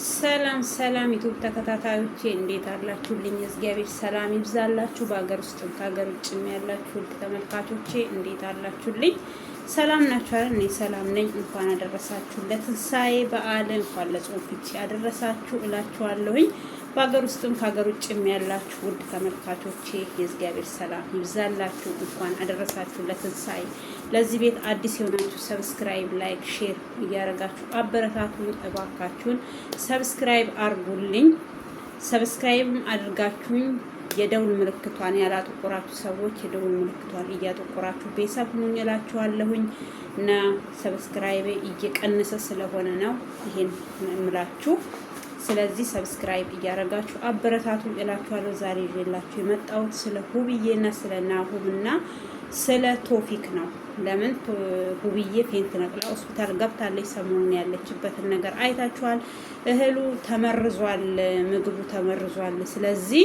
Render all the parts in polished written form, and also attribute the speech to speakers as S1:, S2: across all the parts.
S1: ሰላም ዩቲዩብ ተከታታዮቼ እንዴት አላችሁልኝ? እግዚአብሔር ሰላም ይብዛላችሁ። በአገር ውስጥም ከሀገር ውጭም ያላችሁ ውድ ተመልካቾቼ እንዴት አላችሁልኝ? ሰላም ናችሁ አይደል? እኔ ሰላም ነኝ። እንኳን አደረሳችሁ ለትንሳኤ በዓል፣ እንኳን ለጾም ፍቺ አደረሳችሁ እላችኋለሁኝ። በአገር ውስጥም ከሀገር ውጭም ያላችሁ ውድ ተመልካቾቼ የእግዚአብሔር ሰላም ይብዛላችሁ። እንኳን አደረሳችሁ ለትንሳኤ። ለዚህ ቤት አዲስ የሆናችሁ ሰብስክራይብ፣ ላይክ፣ ሼር እያደረጋችሁ አበረታቱን እባካችሁን። ሰብስክራይብ አርጉልኝ። ሰብስክራይብ አድርጋችሁኝ የደውል ምልክቷን ያላጠቆራችሁ ሰዎች የደውል ምልክቷን እያጠቆራችሁ ቤተሰብ ሁኑኝ እላችኋለሁኝ። እና ሰብስክራይብ እየቀነሰ ስለሆነ ነው ይሄን እምላችሁ። ስለዚህ ሰብስክራይብ እያደረጋችሁ አበረታቱ እላችኋለሁ። ዛሬ ይዤላችሁ የመጣሁት ስለ ሁብዬና ስለ ናሁምና ስለ ቶፊክ ነው። ለምን ሁብዬ ፌንት ነቅላ ሆስፒታል ገብታለች። ሰሞኑን ያለችበትን ነገር አይታችኋል። እህሉ ተመርዟል፣ ምግቡ ተመርዟል። ስለዚህ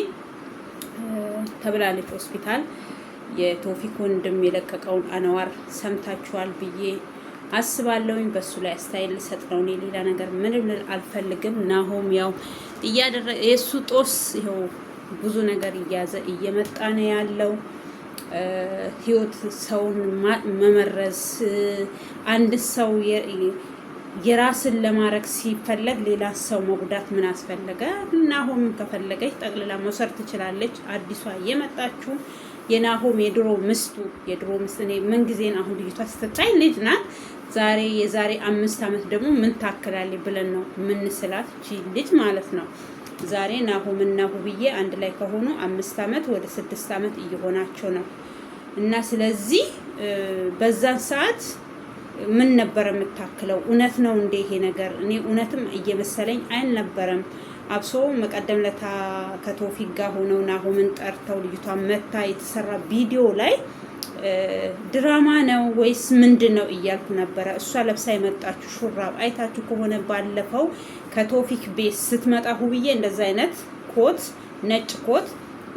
S1: ተብላለች ሆስፒታል። የቶፊክ ወንድም የለቀቀውን አንዋር ሰምታችኋል ብዬ አስባለሁኝ። በሱ ላይ አስተያየት ልሰጥ ነው። እኔ ሌላ ነገር ምንም ልል አልፈልግም። ናሆም ያው እያደረገ የሱ ጦስ ይኸው ብዙ ነገር እያዘ እየመጣ ነው ያለው። ህይወት ሰውን መመረዝ፣ አንድ ሰው የራስን ለማድረግ ሲፈለግ ሌላ ሰው መጉዳት ምን አስፈለገ? ናሆም ከፈለገች ጠቅልላ መውሰድ ትችላለች። አዲሷ የመጣችው የናሆም የድሮ ምስቱ እኔ ምን ጊዜን አሁን ልጅቷ ስትታይ ልጅ ናት። የዛሬ 5 ዓመት ደግሞ ምን ታክላለች ብለን ነው ምንስላት እቺ ልጅ ማለት ነው። ዛሬ ናሆም እና ሁብዬ አንድ ላይ ከሆኑ 5 ዓመት ወደ 6 ዓመት እየሆናቸው ነው። እና ስለዚህ በዛን ሰዓት ምን ነበር የምታክለው? እውነት ነው እንደ ይሄ ነገር? እኔ እውነትም እየመሰለኝ አልነበረም። አብሶ መቀደም ለታ ከቶፊክ ጋር ሆነው ናሆምን ጠርተው ልጅቷን መታ የተሰራ ቪዲዮ ላይ ድራማ ነው ወይስ ምንድን ነው እያልኩ ነበረ። እሷ ለብሳ የመጣችሁ ሹራብ አይታችሁ ከሆነ ባለፈው ከቶፊክ ቤት ስትመጣ ሁብዬ እንደዛ አይነት ኮት፣ ነጭ ኮት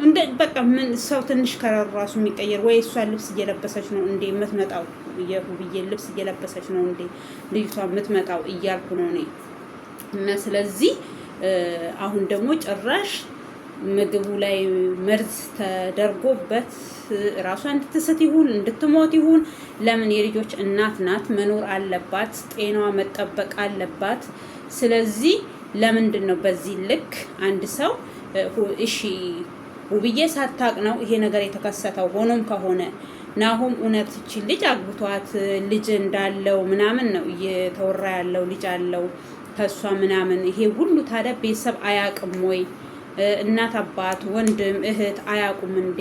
S1: እንደ በቃ ምን ሰው ትንሽ ከረሩ ራሱ የሚቀየር ወይ እሷ ልብስ እየለበሰች ነው እንዴ የምትመጣው? የሁብዬ ልብስ እየለበሰች ነው እንዴ ልጅቷ የምትመጣው እያልኩ ነው እኔ። እና ስለዚህ አሁን ደግሞ ጭራሽ ምግቡ ላይ መርዝ ተደርጎበት ራሷ እንድትስት ይሁን እንድትሞት ይሁን፣ ለምን የልጆች እናት ናት፣ መኖር አለባት፣ ጤናዋ መጠበቅ አለባት። ስለዚህ ለምንድን ነው በዚህ ልክ አንድ ሰው እሺ ሁብዬ ሳታቅ ነው ይሄ ነገር የተከሰተው? ሆኖም ከሆነ ናሆም እውነት እቺ ልጅ አግብቷት ልጅ እንዳለው ምናምን ነው እየተወራ ያለው። ልጅ አለው ከሷ ምናምን። ይሄ ሁሉ ታዲያ ቤተሰብ አያውቅም ወይ? እናት አባት፣ ወንድም እህት አያውቁም እንዴ?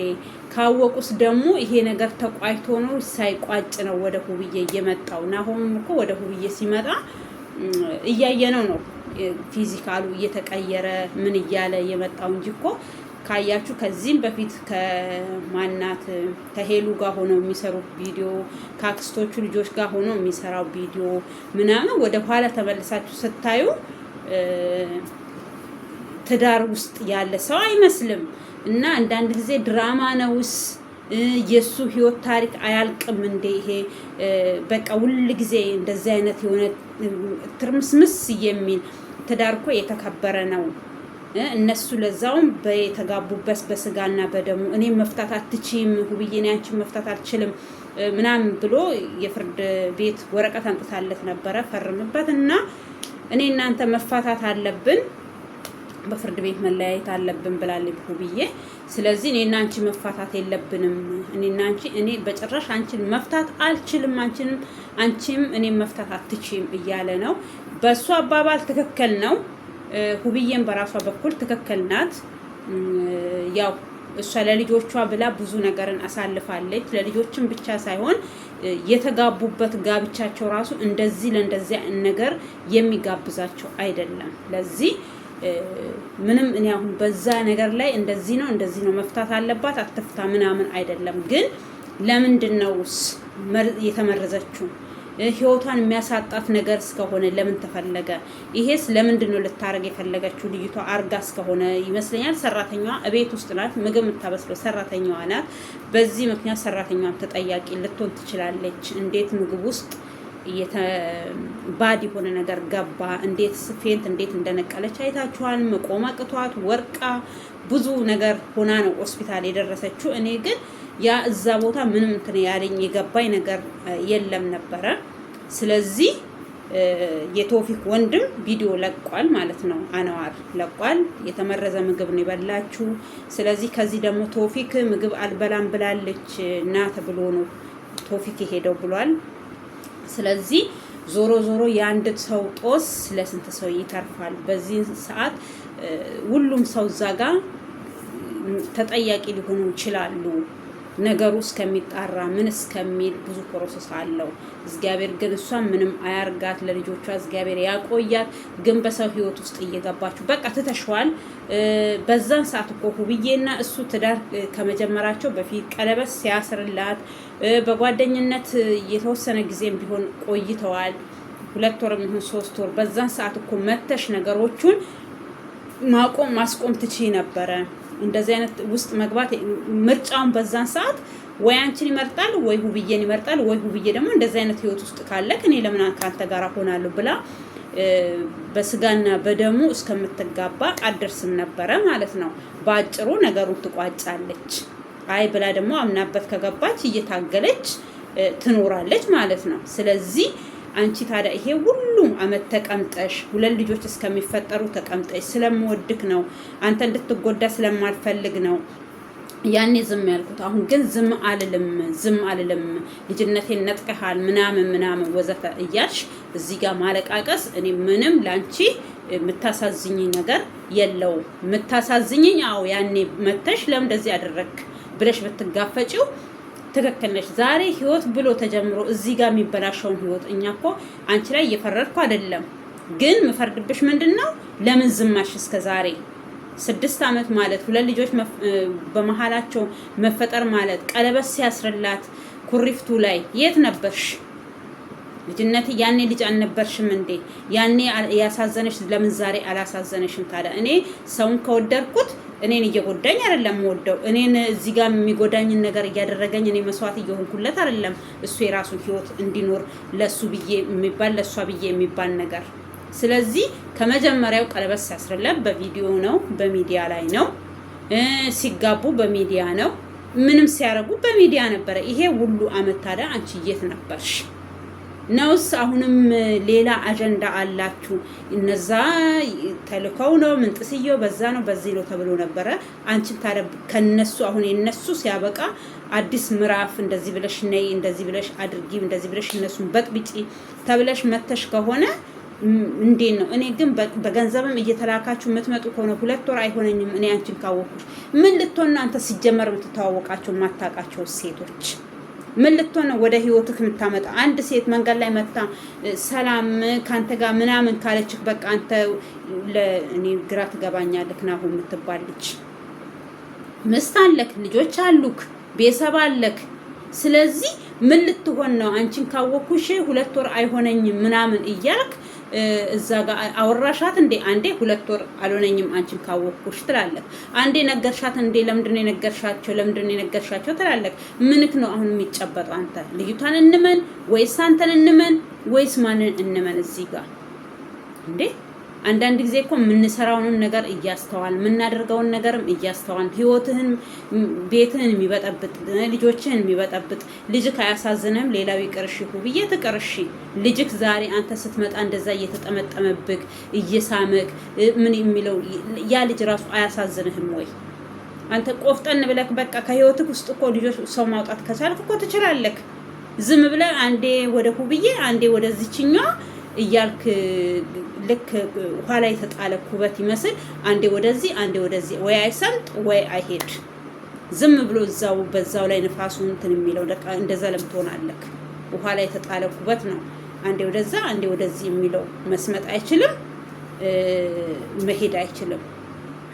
S1: ካወቁስ ደግሞ ይሄ ነገር ተቋጭቶ ነው ሳይቋጭ ነው ወደ ሁብዬ እየመጣው? ናሆም እኮ ወደ ሁብዬ ሲመጣ እያየነው ነው ፊዚካሉ እየተቀየረ ምን እያለ የመጣው እንጂ እኮ ካያችሁ ከዚህም በፊት ከማናት ከሄሉ ጋር ሆኖ የሚሰሩ ቪዲዮ፣ ከአክስቶቹ ልጆች ጋር ሆኖ የሚሰራው ቪዲዮ ምናምን ወደ ኋላ ተመልሳችሁ ስታዩ ትዳር ውስጥ ያለ ሰው አይመስልም። እና አንዳንድ ጊዜ ድራማ ነውስ የሱ ህይወት ታሪክ አያልቅም እንዴ? ይሄ በቃ ሁል ጊዜ እንደዚህ አይነት የሆነ ትርምስምስ የሚል ትዳር እኮ የተከበረ ነው። እነሱ ለዛውም በተጋቡበት በስጋና በደሙ እኔ መፍታት አትችይም ሁብዬ እኔ አንቺን መፍታት አልችልም ምናምን ብሎ የፍርድ ቤት ወረቀት አንጥታለት ነበረ። ፈርምበት እና እኔ እናንተ መፋታት አለብን፣ በፍርድ ቤት መለያየት አለብን ብላለች ሁብዬ። ስለዚህ እኔና አንቺ መፋታት የለብንም፣ እኔ በጭራሽ አንቺን መፍታት አልችልም፣ አንቺም እኔም መፍታት አትችይም እያለ ነው። በሱ አባባል ትክክል ነው። ሁብዬም በራሷ በኩል ትክክል ናት። ያው እሷ ለልጆቿ ብላ ብዙ ነገርን አሳልፋለች። ለልጆችም ብቻ ሳይሆን የተጋቡበት ጋብቻቸው ራሱ ለእንደዚህ ነገር የሚጋብዛቸው አይደለም። ለዚህ ምንም እኔ አሁን በዛ ነገር ላይ እንደዚህ ነው መፍታት አለባት አትፍታ ምናምን አይደለም። ግን ለምንድን ነው የተመረዘችው? ህይወቷን የሚያሳጣት ነገር እስከሆነ ለምን ተፈለገ? ይሄስ ለምንድን ነው ልታረግ የፈለገችው? ልጅቷ አርጋ እስከሆነ ይመስለኛል። ሰራተኛዋ እቤት ውስጥ ናት፣ ምግብ የምታበስለው ሰራተኛዋ ናት። በዚህ ምክንያት ሰራተኛዋን ተጠያቂ ልትሆን ትችላለች። እንዴት ምግብ ውስጥ ባድ የሆነ ነገር ገባ። እንዴት ፌንት እንዴት እንደነቀለች አይታችኋል። መቆም አቅቷት ወርቃ ብዙ ነገር ሆና ነው ሆስፒታል የደረሰችው። እኔ ግን ያ እዛ ቦታ ምንም እንትን ያለኝ የገባኝ ነገር የለም ነበረ። ስለዚህ የቶፊክ ወንድም ቪዲዮ ለቋል ማለት ነው። አነዋር ለቋል። የተመረዘ ምግብ ነው የበላችሁ። ስለዚህ ከዚህ ደግሞ ቶፊክ ምግብ አልበላም ብላለች እና ተብሎ ነው ቶፊክ የሄደው ብሏል። ስለዚህ ዞሮ ዞሮ የአንድ ሰው ጦስ ለስንት ሰው ይተርፋል? በዚህ ሰዓት ሁሉም ሰው እዛ ጋር ተጠያቂ ሊሆኑ ይችላሉ። ነገሩ እስከሚጣራ ምን እስከሚል ብዙ ፕሮሰስ አለው። እግዚአብሔር ግን እሷ ምንም አያርጋት፣ ለልጆቿ እግዚአብሔር ያቆያት። ግን በሰው ህይወት ውስጥ እየገባችሁ በቃ ትተሽዋል። በዛን ሰዓት እኮ ሁብዬና እሱ ትዳር ከመጀመራቸው በፊት ቀለበት ሲያስርላት በጓደኝነት የተወሰነ ጊዜም ቢሆን ቆይተዋል። 2 ወርም ይሁን 3 ወር። በዛን ሰዓት እኮ መተሽ ነገሮቹን ማስቆም ትችይ ነበረ። እንደዚህ አይነት ውስጥ መግባት ምርጫውን በዛን ሰዓት ወይ አንቺን ይመርጣል ወይ ሁብዬን ይመርጣል፣ ወይ ሁብዬ ደግሞ እንደዚህ አይነት ህይወት ውስጥ ካለክ እኔ ለምን ካንተ ጋር ሆናለሁ ብላ በስጋና በደሙ እስከምትጋባ አደርስም ነበረ ማለት ነው። በአጭሩ ነገሩን ትቋጫለች። አይ ብላ ደግሞ አምናበት ከገባች እየታገለች ትኖራለች ማለት ነው። ስለዚህ አንቺ ታዲያ ይሄ ሁሉም አመት ተቀምጠሽ 2 ልጆች እስከሚፈጠሩ ተቀምጠሽ ስለምወድክ ነው፣ አንተ እንድትጎዳ ስለማልፈልግ ነው ያኔ ዝም ያልኩት። አሁን ግን ዝም አልልም ልጅነቴን ነጥቀሃል ምናምን ወዘተ እያልሽ እዚህ ጋር ማለቃቀስ እኔ ምንም ላንቺ የምታሳዝኝ ነገር የለው። የምታሳዝኝኝ አዎ ያኔ መተሽ ለምን እንደዚህ ያደረክ ብለሽ ብትጋፈጪው ትክክል ነሽ። ዛሬ ህይወት ብሎ ተጀምሮ እዚህ ጋር የሚበላሸውን ህይወት እኛ እኮ አንቺ ላይ እየፈረድኩ አይደለም፣ ግን ምፈርድብሽ ምንድነው ለምን ዝማሽ እስከ ዛሬ 6 አመት ማለት 2 ልጆች በመሃላቸው መፈጠር ማለት ቀለበት ሲያስርላት ኩሪፍቱ ላይ የት ነበርሽ? ልጅነት ያኔ ልጅ አልነበርሽም እንዴ? ያኔ ያሳዘነሽ ለምን ዛሬ አላሳዘነሽም? ታዲያ እኔ ሰውን ከወደድኩት እኔን እየጎዳኝ አይደለም ወደው እኔን እዚህ ጋር የሚጎዳኝን ነገር እያደረገኝ እኔ መስዋዕት እየሆንኩለት አይደለም። እሱ የራሱን ህይወት እንዲኖር ለሱ ብዬ የሚባል ለሷ ብዬ የሚባል ነገር። ስለዚህ ከመጀመሪያው ቀለበት ሲያስርላት በቪዲዮ ነው፣ በሚዲያ ላይ ነው። ሲጋቡ በሚዲያ ነው። ምንም ሲያረጉ በሚዲያ ነበረ። ይሄ ሁሉ አመት ታዲያ አንቺ የት ነበርሽ? ነውስ አሁንም ሌላ አጀንዳ አላችሁ? እነዛ ተልከው ነው ምንጥስየው በዛ ነው በዚህ ነው ተብሎ ነበረ። አንቺን ታዲያ ከነሱ አሁን የነሱ ሲያበቃ አዲስ ምዕራፍ እንደዚህ ብለሽ ነይ፣ እንደዚህ ብለሽ አድርጊ፣ እንደዚህ ብለሽ እነሱን በጥብጪ ተብለሽ መተሽ ከሆነ እንዴት ነው? እኔ ግን በገንዘብም እየተላካችሁ የምትመጡ ከሆነ 2 ወር አይሆነኝም። እኔ አንቺን ካወኩሽ ምን ልትሆን ነው? አንተ ሲጀመር የምትተዋወቃቸው የማታውቃቸው ሴቶች ምን ልትሆን ነው ወደ ህይወትክ የምታመጣ? አንድ ሴት መንገድ ላይ መታ ሰላም ካንተ ጋር ምናምን ካለችክ በቃ አንተ ለእኔ ግራ ትገባኛለክ። ናሁ የምትባል ልጅ ምስት አለክ፣ ልጆች አሉክ፣ ቤተሰብ አለክ። ስለዚህ ምን ልትሆን ነው? አንቺን ካወኩሽ 2 ወር አይሆነኝም ምናምን እያልክ እዛ ጋር አወራሻት እንዴ? አንዴ 2 ወር አልሆነኝም አንቺን ካወኩሽ ትላለክ። አንዴ ነገርሻት እንዴ? ለምንድነው የነገርሻቸው ትላለክ። ምንክ ነው አሁን የሚጨበጠው? አንተ ልጅቷን እንመን ወይስ አንተን እንመን ወይስ ማንን እንመን? እዚህ ጋር እንዴ አንዳንድ ጊዜ እኮ የምንሰራውን ነገር እያስተዋል የምናደርገውን ነገርም እያስተዋል ህይወትህን ቤትህን የሚበጠብጥ ልጆችህን የሚበጠብጥ ልጅክ አያሳዝንም? ሌላው ይቅርሽ ሁብዬ ትቅርሽ። ልጅክ ዛሬ አንተ ስትመጣ እንደዛ እየተጠመጠመብክ እየሳመክ ምን የሚለው ያ ልጅ ራሱ አያሳዝንህም ወይ? አንተ ቆፍጠን ብለክ በቃ ከህይወትክ ውስጥ እኮ ልጆች ሰው ማውጣት ከቻልክ እኮ ትችላለክ። ዝም ብለህ አንዴ ወደ ሁብዬ አንዴ ወደዚህኛው እያልክ ልክ ኋላ የተጣለ ኩበት ይመስል አንዴ ወደዚህ አንዴ ወደዚህ ወይ አይሰምጥ ወይ አይሄድ። ዝም ብሎ በዛው ላይ ንፋሱን እንትን የሚለው እንደዛ ለምትሆናለክ። ኋላ የተጣለ ኩበት ነው። አንዴ ወደዛ አንዴ ወደዚህ የሚለው መስመጥ አይችልም፣ መሄድ አይችልም፣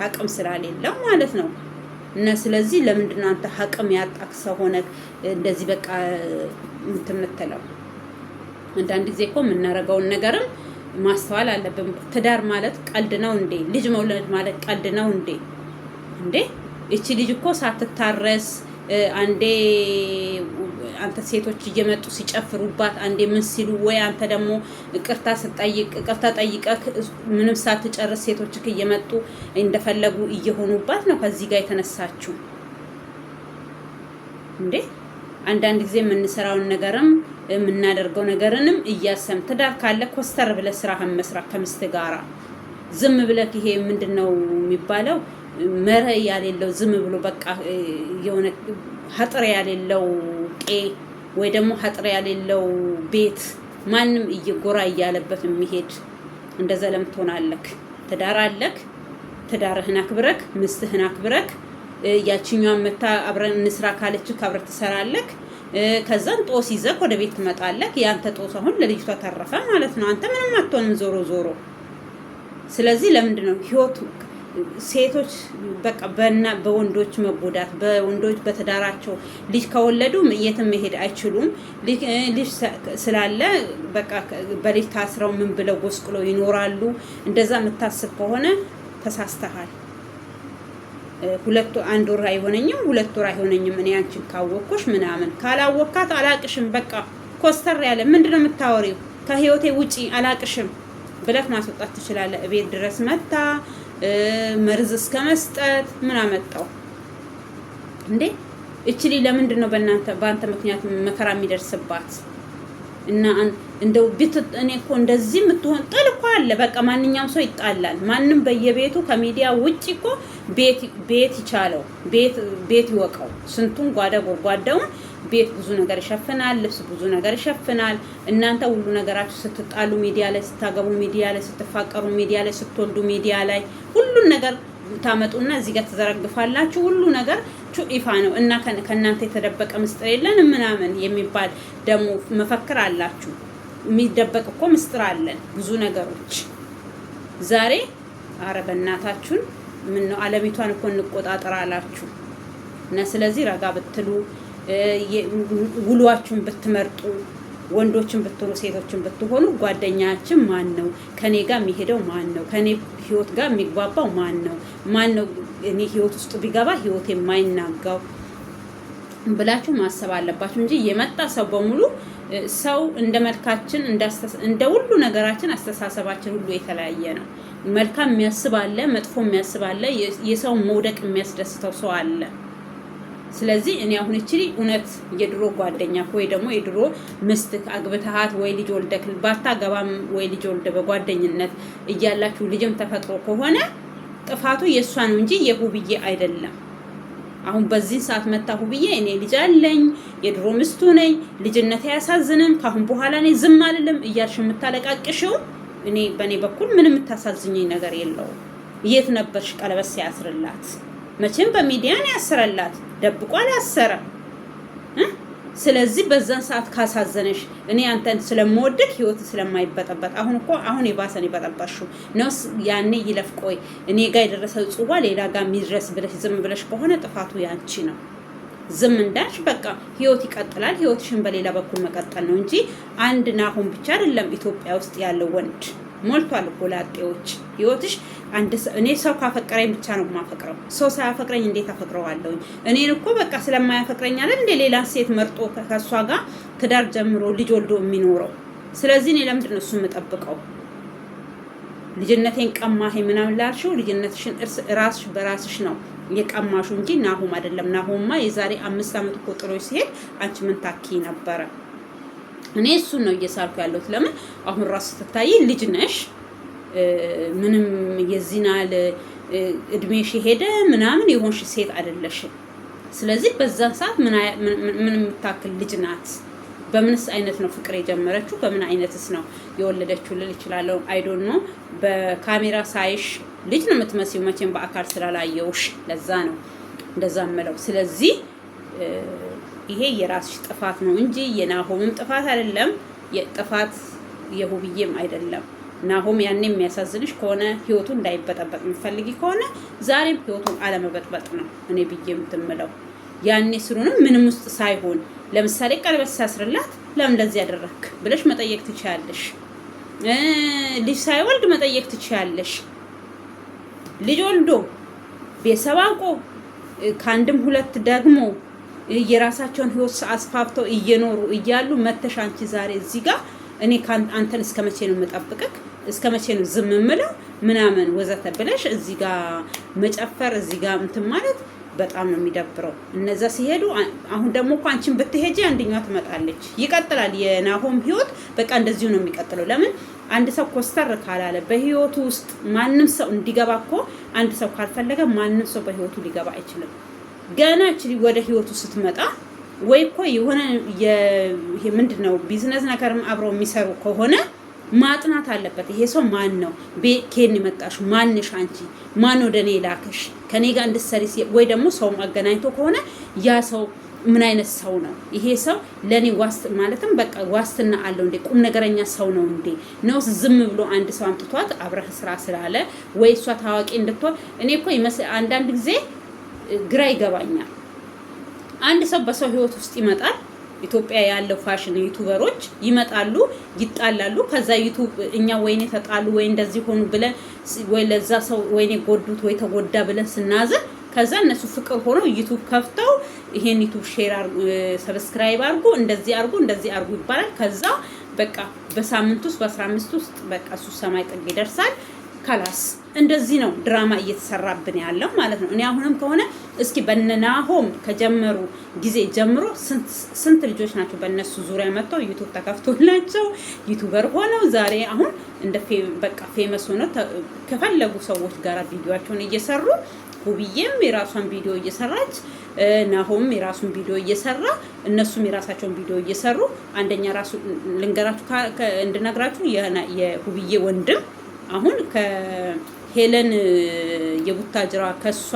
S1: አቅም ስላሌለው ማለት ነው። እና ስለዚህ ለምንድነው አንተ አቅም ያጣክ ሰው ሆነ እንደዚህ በቃ የምትምትለው? አንዳንድ ጊዜ እኮ የምናረገውን ነገርም ማስተዋል አለብን። ትዳር ማለት ቀልድ ነው እንዴ? ልጅ መውለድ ማለት ቀልድ ነው እንዴ? እንዴ እቺ ልጅ እኮ ሳትታረስ አንተ ሴቶች እየመጡ ሲጨፍሩባት አንዴ ምን ሲሉ ወይ አንተ ደግሞ ይቅርታ ጠይቀህ ምንም ሳትጨርስ ሴቶች እየመጡ እንደፈለጉ እየሆኑባት ነው ከዚህ ጋር የተነሳችው እንዴ። አንዳንድ ጊዜ የምንሰራውን ነገርም የምናደርገው ነገርንም እያሰም ትዳር ካለ ኮስተር ብለህ ስራህን መስራት ከምስት ጋራ ዝም ብለህ ይሄ ምንድነው የሚባለው መረ ያሌለው ዝም ብሎ በቃ የሆነ ሀጥር ያሌለው ወይ ደግሞ ሀጥር ያሌለው ቤት ማንም እየጎራ እያለበት የሚሄድ እንደዛ ለምን ትሆናለህ? ትዳር አለክ፣ ትዳርህን አክብረክ ምስትህን አክብረክ ያቺኛው መታ አብረን እንስራ ካለችህ አብረህ ትሰራለህ። ከዛን ጦስ ይዘህ ወደ ቤት ትመጣለህ። ያንተ ጦስ አሁን ለልጅቷ ተረፈ ማለት ነው። አንተ ምንም አትሆንም ዞሮ። ስለዚህ ለምንድን ነው ህይወት ሴቶች በቃ በወንዶች መጎዳት በወንዶች በትዳራቸው ልጅ ከወለዱ የትም መሄድ አይችሉም። ልጅ ስላለ በቃ በልጅ ታስረው ምን ብለው ጎስቁለው ይኖራሉ። እንደዛ የምታስብ ከሆነ ተሳስተሃል። አንድ ወር አይሆነኝም 2 ወር አይሆነኝም እኔ አንቺን ካወቅኩሽ ምናምን ካላወቃት አላቅሽም በቃ ኮስተር ያለ ምንድነው የምታወሪው ከህይወቴ ውጪ አላቅሽም ብለህ ማስወጣት ትችላለህ። እቤት ድረስ መታ መርዝ እስከ መስጠት ምን አመጣው እንዴ? እቺሊ ለምንድን ነው በአንተ ምክንያት መከራ የሚደርስባት? እና እንደው እኔ እኮ እንደዚህ የምትሆን ጥል እኮ አለ። በቃ ማንኛውም ሰው ይጣላል። ማንም በየቤቱ ከሚዲያ ውጪ እኮ ቤት ይቻለው ቤት ይወቀው። ስንቱን ጓዳውን ቤት ብዙ ነገር ይሸፍናል፣ ልብስ ብዙ ነገር ይሸፍናል። እናንተ ሁሉ ነገራችሁ ስትጣሉ ሚዲያ ላይ፣ ስታገቡ ሚዲያ ላይ፣ ስትፋቀሩ ሚዲያ ላይ፣ ስትወልዱ ሚዲያ ላይ ሁሉን ነገር ታመጡና እዚህ ጋር ተዘረግፋላችሁ። ሁሉ ነገር ይፋ ነው እና ከእናንተ የተደበቀ ምስጢር የለንም ምናምን የሚባል ደግሞ መፈክር አላችሁ። የሚደበቅ እኮ ምስጢር አለን ብዙ ነገሮች። ዛሬ አረ በእናታችሁን ምን ነው ዓለሚቷን እኮ እንቆጣጠር አላችሁ እና ስለዚህ ረጋ ብትሉ ውሏችሁን ብትመርጡ ወንዶችን ብትሆኑ ሴቶችን ብትሆኑ ጓደኛችን ማን ነው? ከኔ ጋር የሚሄደው ማን ነው? ከኔ ህይወት ጋር የሚግባባው ማን ነው? እኔ ህይወት ውስጥ ቢገባ ህይወት የማይናጋው ብላችሁ ማሰብ አለባችሁ እንጂ የመጣ ሰው በሙሉ ሰው እንደ መልካችን እንደ ሁሉ ነገራችን አስተሳሰባችን ሁሉ የተለያየ ነው። መልካም የሚያስብ አለ፣ መጥፎ የሚያስብ አለ፣ የሰው መውደቅ የሚያስደስተው ሰው አለ። ስለዚህ እኔ አሁን እቺ እውነት የድሮ ጓደኛ ወይ ደግሞ የድሮ ምስት አግብተሃት ወይ ልጅ ወልደክ ባታገባም ወይ ልጅ ወልደ በጓደኝነት እያላችሁ ልጅም ተፈጥሮ ከሆነ ጥፋቱ የሷ ነው እንጂ የሁብዬ አይደለም። አሁን በዚህ ሰዓት መታ ሁብዬ እኔ ልጅ አለኝ የድሮ ምስቱ ነኝ ልጅነት ያሳዝንም ካሁን በኋላ እኔ ዝም አልልም እያልሽ የምታለቃቅሽው እኔ በኔ በኩል ምንም የምታሳዝኘኝ ነገር የለውም። የት ነበርሽ ቀለበት ሲያስርላት? መቼም በሚዲያ ነው ያሰረላት፣ ደብቆ አላሰረም። ስለዚህ በዛን ሰዓት ካሳዘነሽ እኔ አንተን ስለምወድክ ህይወት ስለማይበጠበጥ አሁን የባሰን ይበጠበጥሽው ነው። ያኔ ይለፍ ቆይ እኔ ጋር የደረሰው ጽዋ ሌላ ጋር የሚድረስ ብለሽ ዝም ብለሽ ከሆነ ጥፋቱ ያንቺ ነው። ዝም እንዳልሽ በቃ ህይወት ይቀጥላል። ህይወትሽን በሌላ በኩል መቀጠል ነው እንጂ አንድ ናሆም ብቻ አይደለም ኢትዮጵያ ውስጥ ያለው ወንድ ሞልቷል እኮ ላጤዎች። ህይወትሽ እኔ ሰው ካፈቀረኝ ብቻ ነው የማፈቅረው። ሰው ሳያፈቅረኝ እንዴት አፈቅረዋለሁ? እኔን እኮ በቃ ስለማያፈቅረኝ አይደል እንደ ሌላ ሴት መርጦ ከሷ ጋር ትዳር ጀምሮ ልጅ ወልዶ የሚኖረው። ስለዚህ እኔ ለምንድን ነው እሱ የምጠብቀው? ልጅነቴን ቀማህ ምናምን ላልሽው ልጅነትሽን ራስሽ በራስሽ ነው የቀማሹ እንጂ ናሆም አይደለም። ናሆምማ የዛሬ 5 ዓመት እኮ ጥሎሽ ሲሄድ አንቺ ምን ታኪ ነበረ? እኔ እሱን ነው እየሳልኩ ያለሁት። ለምን አሁን ራስ ስትታይ ልጅ ነሽ፣ ምንም የዚናል እድሜሽ ሄደ ምናምን የሆንሽ ሴት አይደለሽ። ስለዚህ በዛን ሰዓት ምን የምታክል ልጅ ናት? በምንስ አይነት ነው ፍቅር የጀመረችው? በምን አይነትስ ነው የወለደችው ልል ይችላል። አይ ዶንት ኖ። በካሜራ ሳይሽ ልጅ ነው የምትመስዪው መቼም በአካል ስላላየውሽ፣ ለዛ ነው እንደዛ የምለው። ስለዚህ ይሄ የራስሽ ጥፋት ነው እንጂ የናሆምም ጥፋት አይደለም። የጥፋት የሁብዬም አይደለም። ናሆም ያኔ የሚያሳዝንሽ ከሆነ ህይወቱ እንዳይበጠበጥ የምትፈልጊ ከሆነ ዛሬም ህይወቱን አለመበጥበጥ ነው እኔ ብዬ የምትምለው። ያኔ ስሩንም ምንም ውስጥ ሳይሆን ለምሳሌ ቀለበት ሲያስርላት ለምን እንደዚህ ያደረክ ብለሽ መጠየቅ ትችያለሽ። ልጅ ሳይወልድ መጠየቅ ትችያለሽ። ልጅ ወልዶ ቤተሰብ አውቆ ከአንድም ሁለት ደግሞ የራሳቸውን ህይወት አስፋፍተው እየኖሩ እያሉ መተሽ አንቺ ዛሬ እዚህ ጋር እኔ አንተን እስከመቼ ነው የምጠብቅክ? እስከመቼ ነው ዝም የምለው ምናምን ወዘተ ብለሽ እዚህ ጋር መጨፈር እዚህ ጋር እንትን ማለት በጣም ነው የሚደብረው። እነዛ ሲሄዱ አሁን ደግሞ እኮ አንቺን ብትሄጂ አንደኛዋ ትመጣለች። ይቀጥላል የናሆም ህይወት በቃ እንደዚሁ ነው የሚቀጥለው። ለምን አንድ ሰው ኮስተር ካላለ በህይወቱ ውስጥ ማንም ሰው እንዲገባ እኮ አንድ ሰው ካልፈለገ ማንም ሰው በህይወቱ ሊገባ አይችልም። ገና እቺ ወደ ህይወቱ ስትመጣ ወይ እኮ የሆነ ይሄ ምንድነው ቢዝነስ ነገርም አብረው የሚሰሩ ከሆነ ማጥናት አለበት። ይሄ ሰው ማን ነው? ከኔ መጣሽ? ማንሽ? አንቺ ማን ወደ እኔ ላከሽ? ከኔ ጋር እንድትሰሪ ወይ ደግሞ ሰው አገናኝቶ ከሆነ ያ ሰው ምን አይነት ሰው ነው? ይሄ ሰው ለኔ ማለትም በቃ ዋስትና አለው እንዴ? ቁም ነገረኛ ሰው ነው እንዴ? ነው ዝም ብሎ አንድ ሰው አምጥቷት አብረህ ስራ ስላለ ወይ እሷ ታዋቂ እንድትሆን እኔ እኮ አንዳንድ ጊዜ ግራ ይገባኛል። አንድ ሰው በሰው ህይወት ውስጥ ይመጣል። ኢትዮጵያ ያለው ፋሽን ዩቲዩበሮች ይመጣሉ፣ ይጣላሉ። ከዛ ዩቲዩብ እኛ ወይኔ ተጣሉ ወይ እንደዚህ ሆኑ ብለን ወይ ለዛ ሰው ወይኔ ጎዱት ወይ ተጎዳ ብለን ስናዘን ከዛ እነሱ ፍቅር ሆኖ ዩቲዩብ ከፍተው ይሄን ዩቲዩብ ሼር ሰብስክራይብ አድርጉ፣ እንደዚህ አድርጉ፣ እንደዚህ አድርጉ ይባላል። ከዛ በቃ በሳምንት ውስጥ በ15 ውስጥ በቃ እሱ ሰማይ ጥግ ይደርሳል። ካላስ እንደዚህ ነው ድራማ እየተሰራብን ያለው ማለት ነው። እኔ አሁንም ከሆነ እስኪ በነናሆም ከጀመሩ ጊዜ ጀምሮ ስንት ልጆች ናቸው በእነሱ ዙሪያ መጥተው ዩቲዩብ ተከፍቶላቸው ዩቲዩበር ሆነው ዛሬ አሁን እንደ በቃ ፌመስ ሆነው ከፈለጉ ሰዎች ጋር ቪዲዮአቸውን እየሰሩ ሁብዬም የራሷን ቪዲዮ እየሰራች ናሆም የራሱን ቪዲዮ እየሰራ እነሱም የራሳቸውን ቪዲዮ እየሰሩ አንደኛ ራሱ ልንገራችሁ እንድነግራችሁ የሁብዬ ወንድም አሁን ከሄለን የቡታጅራ ከሷ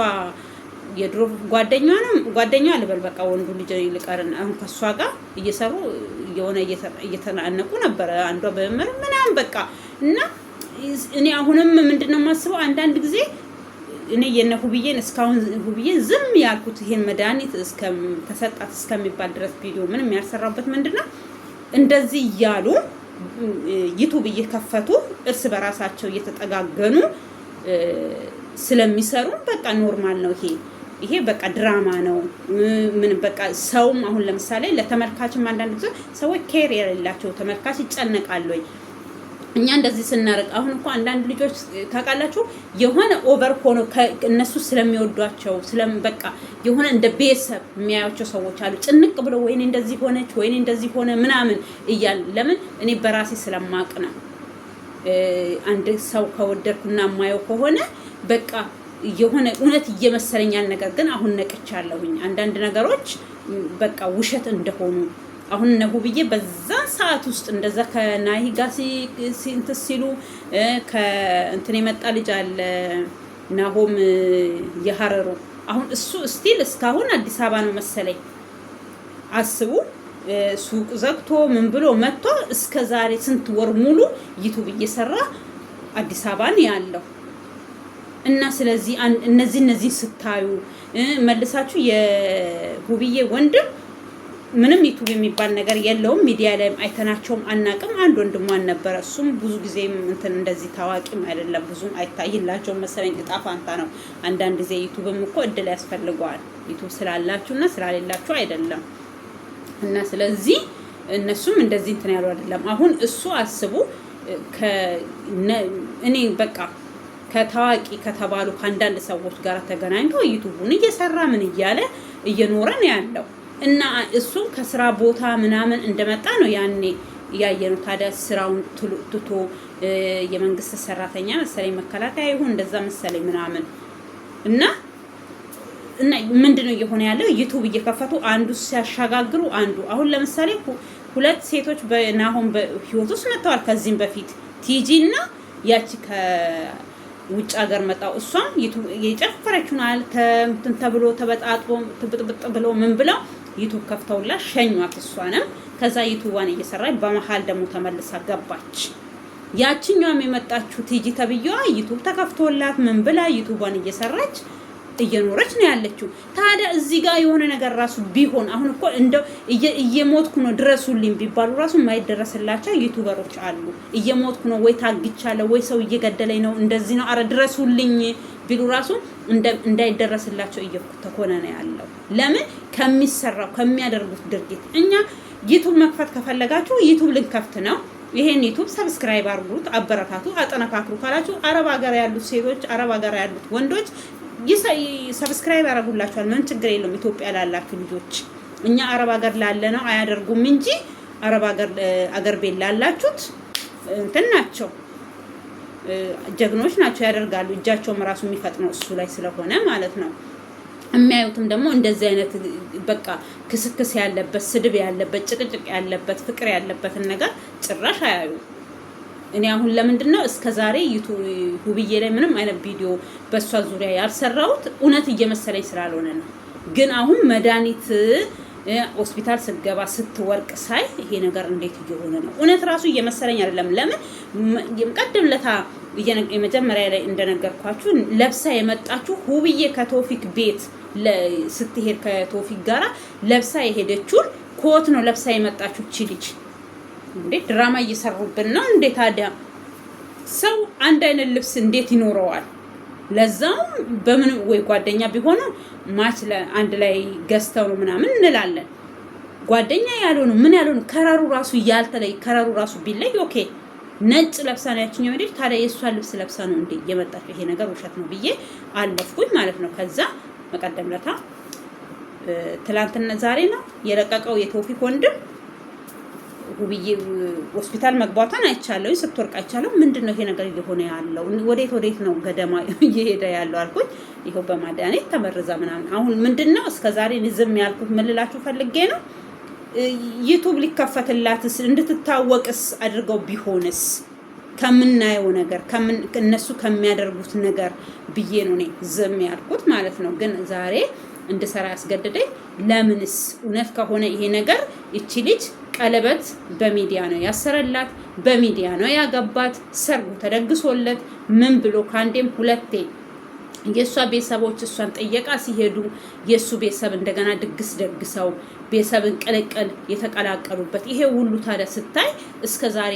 S1: የድሮ ጓደኛዋ ልበል በቃ ወንዱ ልጅ ልቀርን አሁን ከሷ ጋር እየሰሩ የሆነ እየተናነቁ ነበር። አንዷ በመመር ምናምን በቃ እና እኔ አሁንም ምንድነው የማስበው አንዳንድ ጊዜ እኔ ሁብዬን እስካሁን ሁብዬን ዝም ያልኩት ይሄን መድኃኒት ተሰጣት እስከሚባል ድረስ ቪዲዮ ምንም ያልሰራበት ምንድነው እንደዚህ እያሉ ዩቲዩብ እየከፈቱ እርስ በራሳቸው እየተጠጋገኑ ስለሚሰሩ በቃ ኖርማል ነው። ይሄ በቃ ድራማ ነው። ምን በቃ ሰውም አሁን ለምሳሌ ለተመልካችም አንዳንድ ጊዜ ሰዎች ኬር የሌላቸው ተመልካች ይጨነቃሉ ወይ እኛ እንደዚህ ስናረቅ አሁን እኮ አንዳንድ ልጆች ታውቃላችሁ የሆነ ኦቨር ሆኖ እነሱ ስለሚወዷቸው በቃ የሆነ እንደ ቤተሰብ የሚያዩቸው ሰዎች አሉ። ጭንቅ ብሎ ወይኔ እንደዚህ ሆነች ወይኔ እንደዚህ ሆነ ምናምን እያል ለምን እኔ በራሴ ስለማቅ ነው። አንድ ሰው ከወደድኩና ማየው ከሆነ በቃ የሆነ እውነት እየመሰለኛል። ነገር ግን አሁን ነቅቻለሁኝ አንዳንድ ነገሮች በቃ ውሸት እንደሆኑ አሁን ነው ብዬ በዛን ሰዓት ውስጥ እንደዛ ከናሂ ጋር ሲሉ ከእንትን የመጣ ልጅ አለ ናሆም የሐረሩ አሁን እሱ ስቲል እስካሁን አዲስ አበባ ነው መሰለኝ። አስቡ ሱቅ ዘግቶ ምን ብሎ መጥቶ እስከ ዛሬ ስንት ወር ሙሉ ዩቲዩብ እየሰራ አዲስ አበባ ነው ያለው። እና ስለዚህ እነዚህ ስታዩ መልሳችሁ የሁብዬ ወንድም ምንም ዩቲዩብ የሚባል ነገር የለውም። ሚዲያ ላይም አይተናቸውም አናቅም። አንድ ወንድሟን ነበረ። እሱም ብዙ ጊዜም እንትን እንደዚህ ታዋቂም አይደለም ብዙም አይታይላቸውም መሰለኝ። እጣ ፋንታ ነው። አንዳንድ ጊዜ ዩቲዩብም እኮ እድል ያስፈልገዋል። ዩቲዩብ ስላላችሁና ስላሌላችሁ አይደለም። እና ስለዚህ እነሱም እንደዚህ እንትን ያሉ አይደለም። አሁን እሱ አስቡ እኔ በቃ ከታዋቂ ከተባሉ ከአንዳንድ ሰዎች ጋር ተገናኝቶ ዩቲዩቡን እየሰራ ምን እያለ እየኖረ ነው ያለው። እና እሱም ከስራ ቦታ ምናምን እንደመጣ ነው ያኔ ያየነው። ታዲያ ስራውን ትቶ የመንግስት ሰራተኛ መሰለኝ መከላከያ ይሁን እንደዛ መሰለኝ ምናምን እና ምንድነው እየሆነ ያለው? ዩቲዩብ እየከፈቱ አንዱ ሲያሻጋግሩ አንዱ አሁን ለምሳሌ ሁለት ሴቶች በናሆም በህይወት ውስጥ መጥተዋል ከዚህም በፊት ቲጂ እና ያቺ ከውጭ ሀገር መጣው እሷም የጨፈረችውን እንትን ተብሎ ተበጣጥቦ ትብጥብጥ ብሎ ምን ብለው ዩቲዩብ ከፍተውላ ሸኟት። እሷንም ከዛ ዩቲዩብዋን እየሰራች በመሃል ደግሞ ተመልሳ ገባች። ያቺኛውም የመጣችው ቲጂ ተብየዋ ዩቲዩብ ተከፍቶላት ምን ብላ ዩቲዩብዋን እየሰራች እየኖረች ነው ያለችው። ታዲያ እዚህ ጋር የሆነ ነገር ራሱ ቢሆን አሁን እኮ እንደው እየሞትኩ ነው ድረሱልኝ ቢባሉ ራሱ የማይደረስላቸው ዩቲዩበሮች አሉ። እየሞትኩ ነው ወይ ታግቻለሁ ወይ ሰው እየገደለኝ ነው እንደዚህ ነው አረ ድረሱልኝ ቢሉ ራሱ እንዳይደረስላቸው እየተኮነ ነው ያለው። ለምን ከሚሰራው ከሚያደርጉት ድርጊት። እኛ ዩቲዩብ መክፈት ከፈለጋችሁ ዩቲዩብ ልንከፍት ነው። ይሄን ዩቲዩብ ሰብስክራይብ አድርጉት፣ አበረታቱ፣ አጠነካክሩ ካላችሁ አረብ ሀገር ያሉት ሴቶች አረብ ሀገር ያሉት ወንዶች ሰብስክራይብ ያደርጉላችኋል። ምን ችግር የለውም። ኢትዮጵያ ላላችሁ ልጆች እኛ አረብ ሀገር ላለ ነው አያደርጉም እንጂ አረብ ሀገር ቤት ላላችሁት እንትን ናቸው፣ ጀግኖች ናቸው፣ ያደርጋሉ። እጃቸውም ራሱ የሚፈጥነው እሱ ላይ ስለሆነ ማለት ነው። የሚያዩትም ደግሞ እንደዚህ አይነት በቃ ክስክስ ያለበት ስድብ ያለበት ጭቅጭቅ ያለበት ፍቅር ያለበትን ነገር ጭራሽ አያዩ። እኔ አሁን ለምንድነው እስከዛሬ ዩቲዩብዬ ላይ ምንም አይነት ቪዲዮ በሷ ዙሪያ ያልሰራሁት? እውነት እየመሰለኝ ስላልሆነ ነው። ግን አሁን መድኃኒት ሆስፒታል ስትገባ ስትወርቅ ሳይ ይሄ ነገር እንዴት እየሆነ ነው? እውነት ራሱ እየመሰለኝ አይደለም። ለምን ቀደምለታ የመጀመሪያ ላይ እንደነገርኳችሁ ለብሳ የመጣችሁ ሁብዬ ከቶፊክ ቤት ስትሄድ ከቶፊክ ጋራ ለብሳ የሄደችውን ኮት ነው ለብሳ የመጣችሁ እቺ ልጅ። እንዴ ድራማ እየሰሩብን ነው እንዴ? ታዲያ ሰው አንድ አይነት ልብስ እንዴት ይኖረዋል? ለዛውም በምን ወይ ጓደኛ ቢሆኑ ማች አንድ ላይ ገዝተው ነው ምናምን እንላለን። ጓደኛ ያልሆኑ ምን ያልሆኑ ከረሩ ራሱ ያልተለይ ከረሩ ራሱ ቢለይ ኦኬ። ነጭ ለብሳ ነው ያችኛው ልጅ። ታዲያ የሷን ልብስ ለብሳ ነው እንዴ የመጣችው? ይሄ ነገር ውሸት ነው ብዬ አለፍኩኝ ማለት ነው። ከዛ መቀደም ለታ ትላንትና ዛሬ ነው የለቀቀው የቶፊክ ወንድም ውብዬ ሆስፒታል መግባቷን አይቻለሁ፣ ስትወርቅ አይቻለሁ። ምንድነው ይሄ ነገር እየሆነ ያለው? ወዴት ነው ገደማ እየሄደ ያለው አልኩኝ። ይሄው በማዳኔት ተመርዛ ምናምን። አሁን ምንድነው እስከዛሬ ዝም ያልኩት ምን ልላችሁ ፈልጌ ነው፣ ዩቲዩብ ሊከፈትላትስ እንድትታወቅስ አድርገው ቢሆንስ ከምናየው ነገር እነሱ ከሚያደርጉት ነገር ብዬ ነው እኔ ዝም ያልኩት ማለት ነው። ግን ዛሬ እንድሰራ ያስገደደኝ ለምንስ እውነት ከሆነ ይሄ ነገር እቺ ልጅ ቀለበት በሚዲያ ነው ያሰረላት፣ በሚዲያ ነው ያገባት፣ ሰርጉ ተደግሶለት ምን ብሎ ካንዴም ሁለቴ የሷ ቤተሰቦች እሷን ጠየቃ ሲሄዱ የሱ ቤተሰብ እንደገና ድግስ ደግሰው ቤተሰብን ቅልቅል የተቀላቀሉበት ይሄ ሁሉ ታዲያ ስታይ እስከዛሬ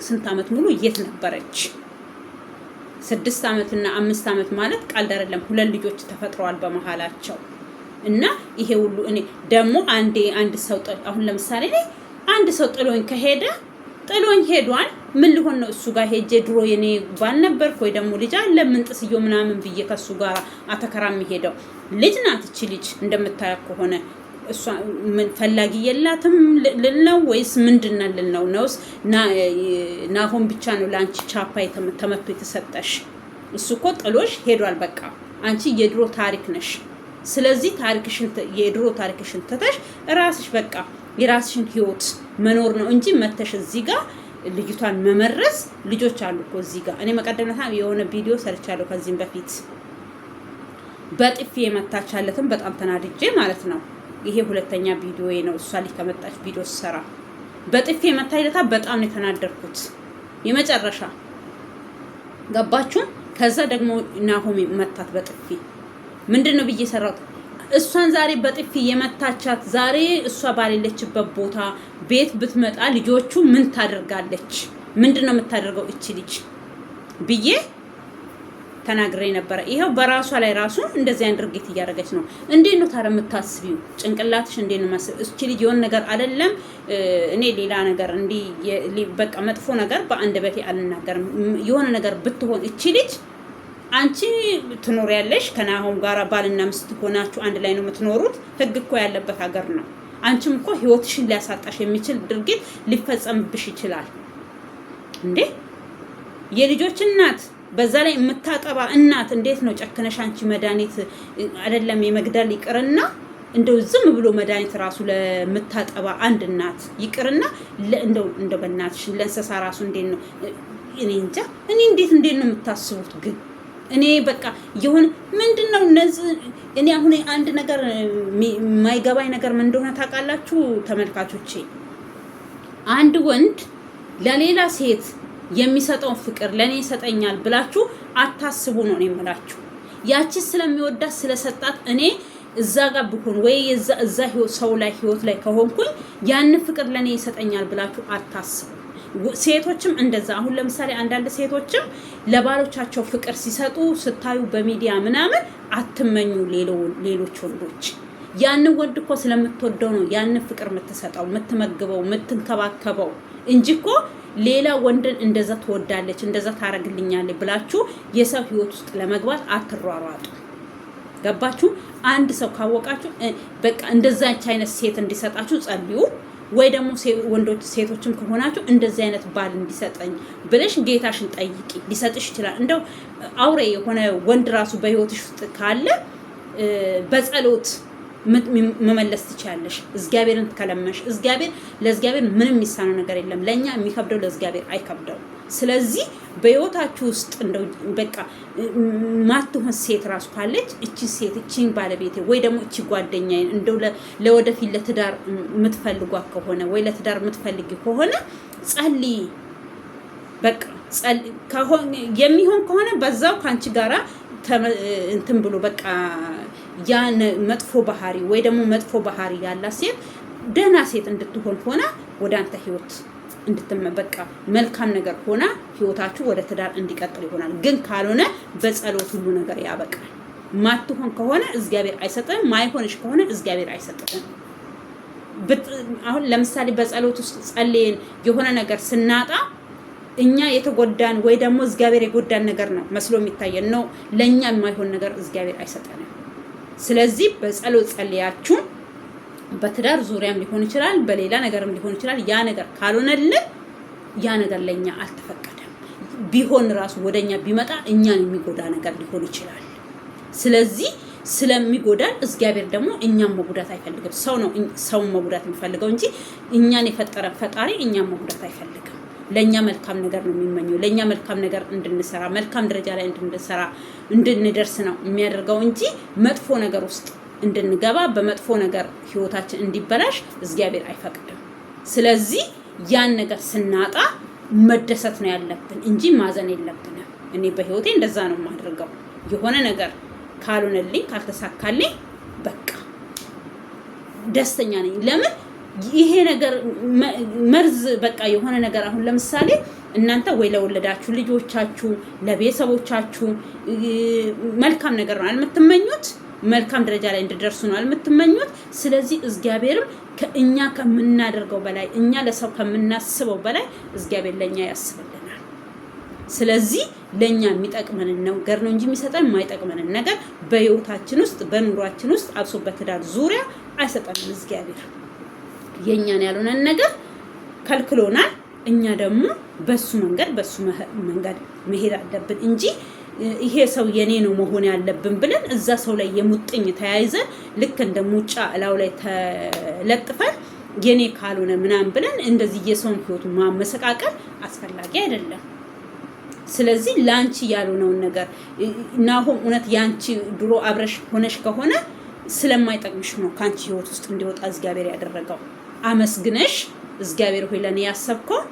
S1: ስንት አመት ሙሉ የት ነበረች? 6 አመትና 5 አመት ማለት ቃል አይደለም። 2 ልጆች ተፈጥረዋል በመሃላቸው። እና ይሄ ሁሉ እኔ ደግሞ አንድ ሰው አሁን ለምሳሌ አንድ ሰው ጥሎኝ ከሄደ ጥሎኝ ሄዷል። ምን ሊሆን ነው? እሱ ጋር ሄጄ ድሮ የኔ ባል ነበርኩ ወይ ደግሞ ልጅ አለ ምን ጥስዮ ምናምን ብዬ ከሱ ጋር አተከራም ሄደው ልጅ ናት እቺ ልጅ እንደምታያክ ከሆነ እሷ ምን ፈላጊ የላትም ልልነው ወይስ ምንድነው ልልነው ነውስ? ናሆም ብቻ ነው ላንቺ ቻፓ ተመቶ የተሰጠሽ። እሱ እኮ ጥሎሽ ሄዷል። በቃ አንቺ የድሮ ታሪክ ነሽ። ስለዚህ የድሮ ታሪክሽን ተተሽ ራስሽ በቃ የራስሽን ህይወት መኖር ነው እንጂ መተሽ እዚህ ጋር ልጅቷን መመረዝ። ልጆች አሉ እኮ እዚህ ጋር። እኔ መቀደምታ የሆነ ቪዲዮ ሰርቻለሁ ከዚህም በፊት በጥፊ የመታቻለትን በጣም ተናድጄ ማለት ነው። ይሄ ሁለተኛ ቪዲዮ ነው። እሷ ልጅ ከመጣች ቪዲዮ ሰራ በጥፊ የመታቻለታ በጣም ነው የተናደርኩት። የመጨረሻ ገባችሁ? ከዛ ደግሞ ናሆም መታት በጥፊ ምንድነው ብዬ ሰራው። እሷን ዛሬ በጥፊ የመታቻት ዛሬ እሷ ባሌለችበት ቦታ ቤት ብትመጣ ልጆቹ ምን ታደርጋለች? ምንድነው የምታደርገው እቺ ልጅ ብዬ ተናግሬ ነበር። ይሄው በራሷ ላይ ራሱ እንደዚህ አይነት ድርጊት እያደረገች ነው። እንዴት ነው ታዲያ የምታስቢው? ጭንቅላትሽ እንዴት ነው ማስብ? እቺ ልጅ የሆነ ነገር አይደለም። እኔ ሌላ ነገር እንዲ በቃ መጥፎ ነገር በአንደበቴ አልናገርም። የሆነ ነገር ብትሆን እቺ ልጅ አንቺ ትኖሪያለሽ ከናሆም ጋር ባልና ሚስት ሆናችሁ አንድ ላይ ነው የምትኖሩት። ህግ እኮ ያለበት ሀገር ነው። አንቺም እኮ ህይወትሽን ሊያሳጣሽ የሚችል ድርጊት ሊፈጸምብሽ ይችላል እንዴ? የልጆች እናት በዛ ላይ የምታጠባ እናት እንዴት ነው ጨክነሽ አንቺ መድኃኒት አይደለም የመግደል ይቅርና እንደው ዝም ብሎ መድኃኒት ራሱ ለምታጠባ አንድ እናት ይቅርና እንደው በእናትሽ ለእንስሳ ራሱ እንዴት ነው? እኔ እንጃ። እኔ እንዴት ነው የምታስቡት ግን? እኔ በቃ የሆነ ምንድነው እነዚህ እኔ አሁን አንድ ነገር የማይገባኝ ነገር ምን እንደሆነ ታውቃላችሁ ተመልካቾቼ? አንድ ወንድ ለሌላ ሴት የሚሰጠውን ፍቅር ለኔ ይሰጠኛል ብላችሁ አታስቡ ነው የምላችሁ። ያቺ ስለሚወዳት ስለሰጣት እኔ እዛ ጋር ብሆን ወይ እዛ ሰው ላይ ህይወት ላይ ከሆንኩኝ ያን ፍቅር ለኔ ይሰጠኛል ብላችሁ አታስቡ። ሴቶችም እንደዛ አሁን ለምሳሌ አንዳንድ ሴቶችም ለባሎቻቸው ፍቅር ሲሰጡ ስታዩ በሚዲያ ምናምን አትመኙ ሌሎች ወንዶች። ያን ወንድ እኮ ስለምትወደው ነው ያን ፍቅር የምትሰጠው የምትመግበው የምትንከባከበው እንጂ እኮ ሌላ ወንድን እንደዛ ትወዳለች እንደዛ ታረግልኛለች ብላችሁ የሰው ህይወት ውስጥ ለመግባት አትሯሯጡ። ገባችሁ? አንድ ሰው ካወቃችሁ በቃ እንደዛች አይነት ሴት እንዲሰጣችሁ ጸልዩ። ወይ ደግሞ ወንዶች ሴቶችም ከሆናችሁ እንደዚህ አይነት ባል እንዲሰጠኝ ብለሽ ጌታሽን ጠይቂ። ሊሰጥሽ ይችላል። እንደው አውሬ የሆነ ወንድ ራሱ በህይወትሽ ውስጥ ካለ በጸሎት መመለስ ትችያለሽ። እግዚአብሔርን ከለመሽ ለእግዚአብሔር ምንም የሚሳነው ነገር የለም። ለኛ የሚከብደው ለእግዚአብሔር አይከብደው። ስለዚህ በህይወታችሁ ውስጥ እንደው በቃ ማትሆን ሴት ራሱ ካለች እቺ ሴት እቺን ባለቤቴ ወይ ደግሞ እቺ ጓደኛዬ እንደው ለወደፊት ለትዳር የምትፈልጓት ከሆነ ወይ ለትዳር የምትፈልጊ ከሆነ ጸልይ። በቃ የሚሆን ከሆነ በዛው ካንቺ ጋራ እንትን ብሎ በቃ ያ መጥፎ ባህሪ ወይ ደግሞ መጥፎ ባህሪ ያላት ሴት ደህና ሴት እንድትሆን ሆና ወደ አንተ ህይወት እንድትመበቃ መልካም ነገር ሆና ህይወታችሁ ወደ ትዳር እንዲቀጥል ይሆናል። ግን ካልሆነ በጸሎት ሁሉ ነገር ያበቃል። ማትሆን ከሆነ እግዚአብሔር አይሰጥም፣ ማይሆንሽ ከሆነ እግዚአብሔር አይሰጥም። አሁን ለምሳሌ በጸሎት ውስጥ ጸልየን የሆነ ነገር ስናጣ እኛ የተጎዳን ወይ ደግሞ እግዚአብሔር የጎዳን ነገር ነው መስሎ የሚታየን ነው። ለኛ የማይሆን ነገር እግዚአብሔር አይሰጠንም። ስለዚህ በጸሎት ጸልያችሁ በትዳር ዙሪያም ሊሆን ይችላል፣ በሌላ ነገርም ሊሆን ይችላል። ያ ነገር ካልሆነልን ያ ነገር ለኛ አልተፈቀደም። ቢሆን ራሱ ወደኛ ቢመጣ እኛን የሚጎዳ ነገር ሊሆን ይችላል። ስለዚህ ስለሚጎዳን እግዚአብሔር ደግሞ እኛን መጉዳት አይፈልግም። ሰው ነው ሰውን መጉዳት የሚፈልገው እንጂ እኛን የፈጠረ ፈጣሪ እኛን መጉዳት አይፈልግም። ለኛ መልካም ነገር ነው የሚመኘው። ለኛ መልካም ነገር እንድንሰራ መልካም ደረጃ ላይ እንድንደርስ ነው የሚያደርገው እንጂ መጥፎ ነገር ውስጥ እንድንገባ በመጥፎ ነገር ህይወታችን እንዲበላሽ እግዚአብሔር አይፈቅድም። ስለዚህ ያን ነገር ስናጣ መደሰት ነው ያለብን እንጂ ማዘን የለብንም። እኔ በህይወቴ እንደዛ ነው የማደርገው። የሆነ ነገር ካልሆነልኝ ካልተሳካልኝ በቃ ደስተኛ ነኝ። ለምን ይሄ ነገር መርዝ በቃ የሆነ ነገር አሁን ለምሳሌ እናንተ ወይ ለወለዳችሁ ልጆቻችሁ ለቤተሰቦቻችሁ መልካም ነገር ነው የምትመኙት፣ መልካም ደረጃ ላይ እንድደርሱ ነው የምትመኙት። ስለዚህ እግዚአብሔርም ከእኛ ከምናደርገው በላይ እኛ ለሰው ከምናስበው በላይ እግዚአብሔር ለኛ ያስብልናል። ስለዚህ ለኛ የሚጠቅመንን ነገር ነው እንጂ የሚሰጠን የማይጠቅመንን ነገር በህይወታችን ውስጥ በኑሯችን ውስጥ አብሶ በትዳር ዙሪያ አይሰጠንም። እግዚአብሔር የኛን ያልሆነን ነገር ከልክሎናል። እኛ ደግሞ በሱ መንገድ መሄድ አለብን እንጂ ይሄ ሰው የኔ ነው መሆን ያለብን ብለን እዛ ሰው ላይ የሙጥኝ ተያይዘን ልክ እንደ ሙጫ እላው ላይ ተለጥፈን የኔ ካልሆነ ምናምን ብለን እንደዚህ የሰውን ህይወት ማመሰቃቀል አስፈላጊ አይደለም። ስለዚህ ላንቺ ያልሆነውን ነገር ናሆም እውነት ያንቺ ድሮ አብረሽ ሆነሽ ከሆነ ስለማይጠቅምሽ ነው ካንቺ ህይወት ውስጥ እንዲወጣ እግዚአብሔር ያደረገው። አመስግነሽ እግዚአብሔር ሆይ ለኔ ያሰብከው